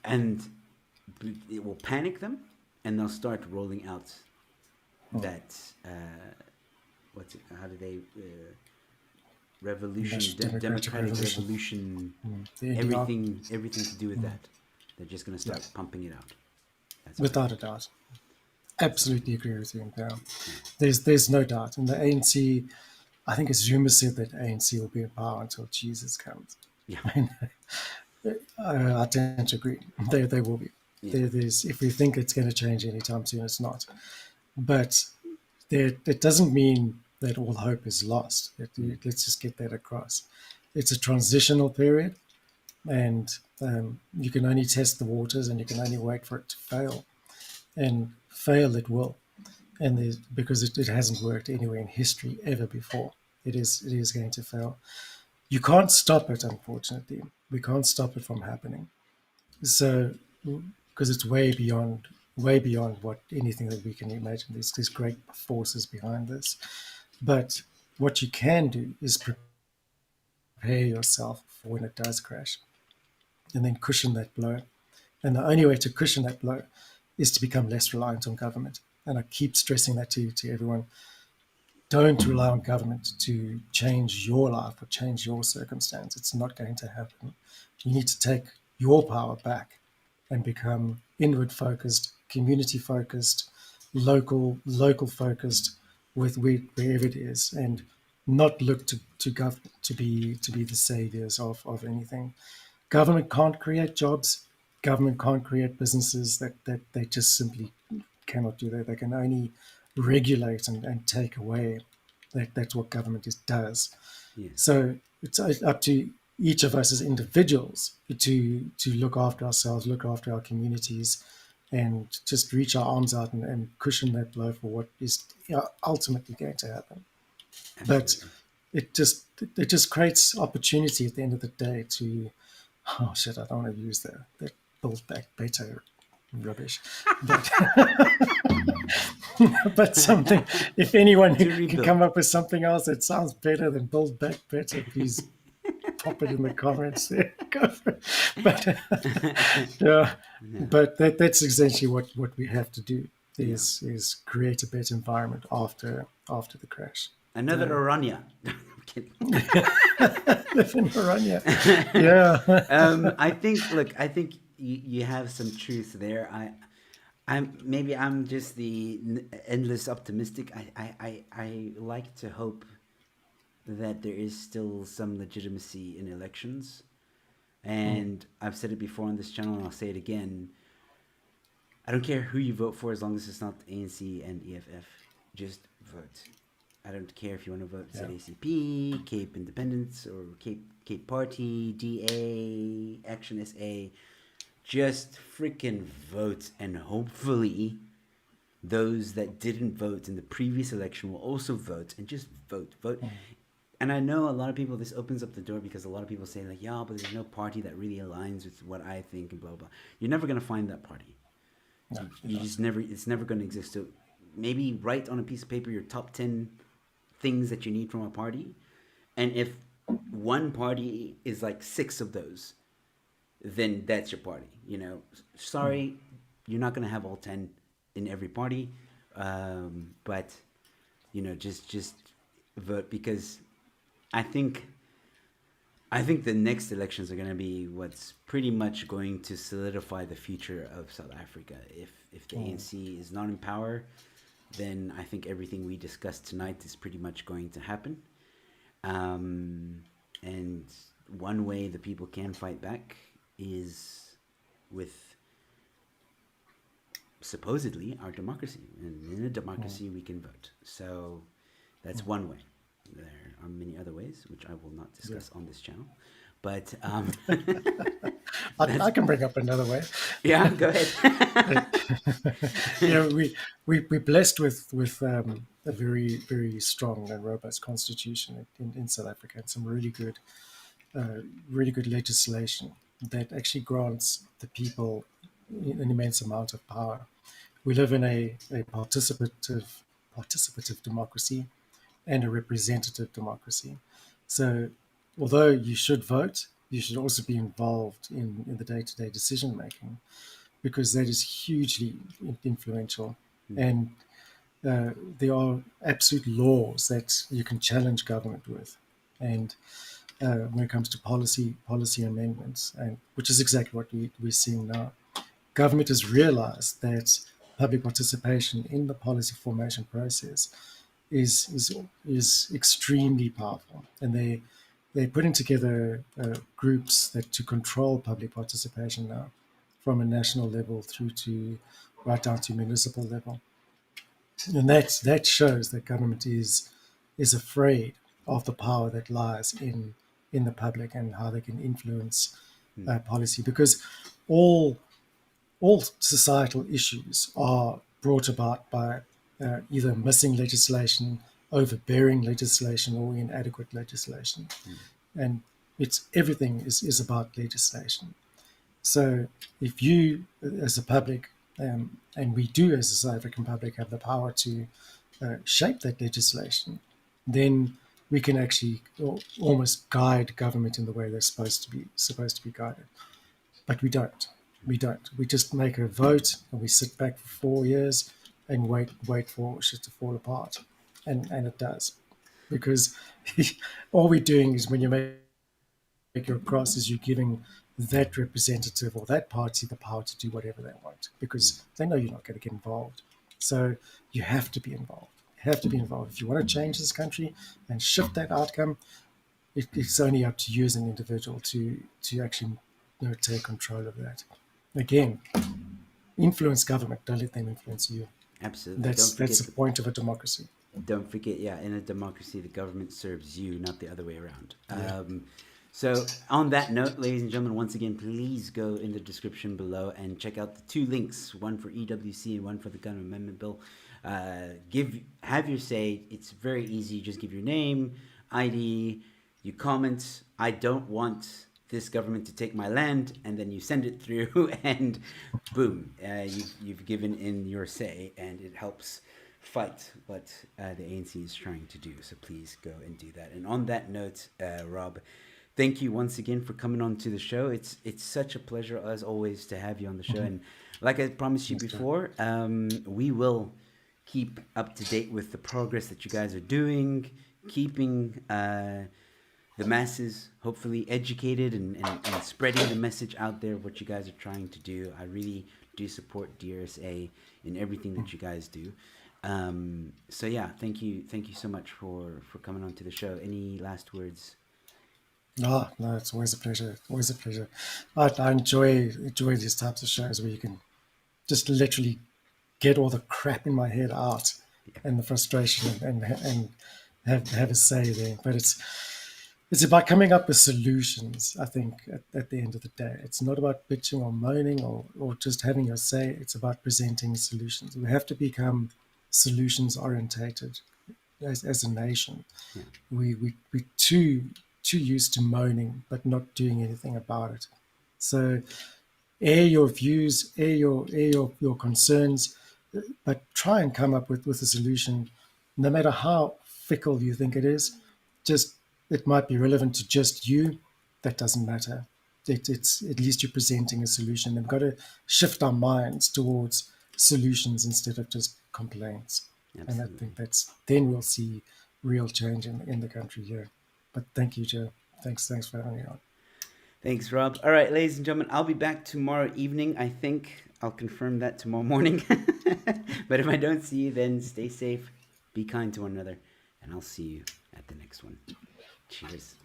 And it will panic them, and they'll start rolling out that what's it? How do they revolution, National Democratic democratic Revolution. revolution, The NDR, everything to do with that. They're just going to yeah, start pumping it out. That's my without a doubt. Absolutely agree with you. Yeah. There's no doubt. And the ANC, I think as Zuma said that ANC will be in power until Jesus comes. yeah, I tend to agree. They will be. yeah, There's if we think it's going to change anytime soon, it's not. But it doesn't mean that all hope is lost. Let's just get that across. It's a transitional period, and you can only test the waters, and you can only wait for it to fail, and fail it will. And because it hasn't worked anywhere in history ever before, it is going to fail. You can't stop it, unfortunately. We can't stop it from happening. So, because it's way beyond what anything that we can imagine. There's great forces behind this. But what you can do is prepare yourself for when it does crash, and then cushion that blow. And the only way to cushion that blow is to become less reliant on government. And I keep stressing that to everyone. Don't rely on government to change your life or change your circumstance. It's not going to happen. You need to take your power back and become inward focused, community focused, local focused with wherever it is, and not look to government to be the saviors of anything. Government can't create jobs. Government can't create businesses. That they just simply cannot do that. They can only regulate and take away. That's what government does. yes, So it's up to each of us as individuals to look after ourselves, look after our communities, and just reach our arms out and cushion that blow for what is ultimately going to happen. But Absolutely. it just creates opportunity at the end of the day to, oh shit, I don't want to use that build back better rubbish, but but something, if anyone To can rebuild. come up with something else that sounds better than build back better, please pop it in the comments there. Go for it. But yeah, Yeah. but that's essentially what we have to do Yeah. is create a better environment after the crash. Another So Orania. I'm kidding. live in Orania. Yeah. I think. Look, I think you have some truth there. I'm just the endless optimistic. I like to hope that there is still some legitimacy in elections. Mm, And I've said it before on this channel, and I'll say it again. I don't care who you vote for as long as it's not ANC and EFF. Just vote. I don't care if you want to vote yeah. ZACP, Cape Independence, or Cape Party, DA, Action SA. Just freaking vote, and hopefully those that didn't vote in the previous election will also vote, and just vote. Mm, And I know a lot of people, this opens up the door because a lot of people say like, yeah, but there's no party that really aligns with what I think and blah blah. You're never gonna find that party. no, you're You not. just never. It's never gonna exist. So maybe write on a piece of paper your top 10 things that you need from a party, and if one party is like six of those, then that's your party. Mm, Sorry, you're not gonna have all 10 in every party, but just vote because I think I think the next elections are going to be what's pretty much going to solidify the future of South Africa. If the mm, ANC is not in power, then I think everything we discussed tonight is pretty much going to happen. And one way the people can fight back is with supposedly our democracy. And in a mm, democracy, we can vote. So that's mm. one way. There are many other ways, which I will not Yeah. discuss on this channel. But I that's, can bring up another way. yeah, go ahead. Yeah, we're blessed with a very strong and robust constitution in South Africa, and some really good legislation that actually grants the people an immense amount of power. We live in a participative democracy and a representative democracy. So, although you should vote, you should also be involved in the day-to-day decision making because that is hugely influential. Hmm. And there are absolute laws that you can challenge government with. And when it comes to policy amendments, and which is exactly what we're seeing now, government has realized that public participation in the policy formation process is extremely powerful, and they're putting together groups that to control public participation now, from a national level through to right down to municipal level, and that shows that government is afraid of the power that lies in the public and how they can influence Hmm. policy, because all all societal issues are brought about by either missing legislation, overbearing legislation, or inadequate legislation. Hmm. And it's everything is about legislation. So if you, as a public, and we do as a South African public, have the power to shape that legislation, then we can actually almost guide government in the way they're supposed to be guided. But we don't. We don't. We just make a vote and we sit back for 4 years and wait for shit to fall apart, and it does, because all we're doing is when you make your cross is you're giving that representative or that party the power to do whatever they want Hmm. because they know you're not going to get involved. So you have to be involved. You have to be involved if you want to change this country and shift that outcome. It's only up to you as an individual to actually take control of that. Again, influence government. Don't let them influence you. Absolutely. That's the point of a democracy. Don't forget, yeah, in a democracy, the government serves you, not the other way around. Yeah. So, on that note, ladies and gentlemen, once again, please go in the description below and check out the two links, one for EWC and one for the Gun Amendment Bill. have your say. It's very easy. You just give your name, ID, you comment. I don't want this government to take my land, and then you send it through, and boom, you've given in your say, and it helps fight what the ANC is trying to do. So please go and do that. And on that note, Rob, thank you once again for coming on to the show. It's such a pleasure as always to have you on the show. And like I promised you before, we will keep up to date with the progress that you guys are doing, keeping the masses hopefully educated and spreading the message out there of what you guys are trying to do. I really do support DRSA in everything that you guys do. So yeah, thank you so much for coming on to the show. Any last words? No, no, it's always a pleasure. Always a pleasure. I enjoy these types of shows where you can just literally get all the crap in my head out Yeah, and the frustration and have a say there. But it's about coming up with solutions. I think at the end of the day, it's not about bitching or moaning or just having your say. It's about presenting solutions. We have to become solutions orientated as a nation. yeah, We too used to moaning but not doing anything about it. So air your views, air your concerns, but try and come up with a solution, no matter how fickle you think it is. Just it might be relevant to just you. That doesn't matter. It's at least you're presenting a solution. And we've got to shift our minds towards solutions instead of just complaints. And I absolutely. think that's then we'll see real change in the country here. But thank you, Joe. Thanks for having me on. Thanks, Rob. All right, ladies and gentlemen, I'll be back tomorrow evening. I think I'll confirm that tomorrow morning. But if I don't see you, then stay safe, be kind to one another, and I'll see you at the next one. Cheers.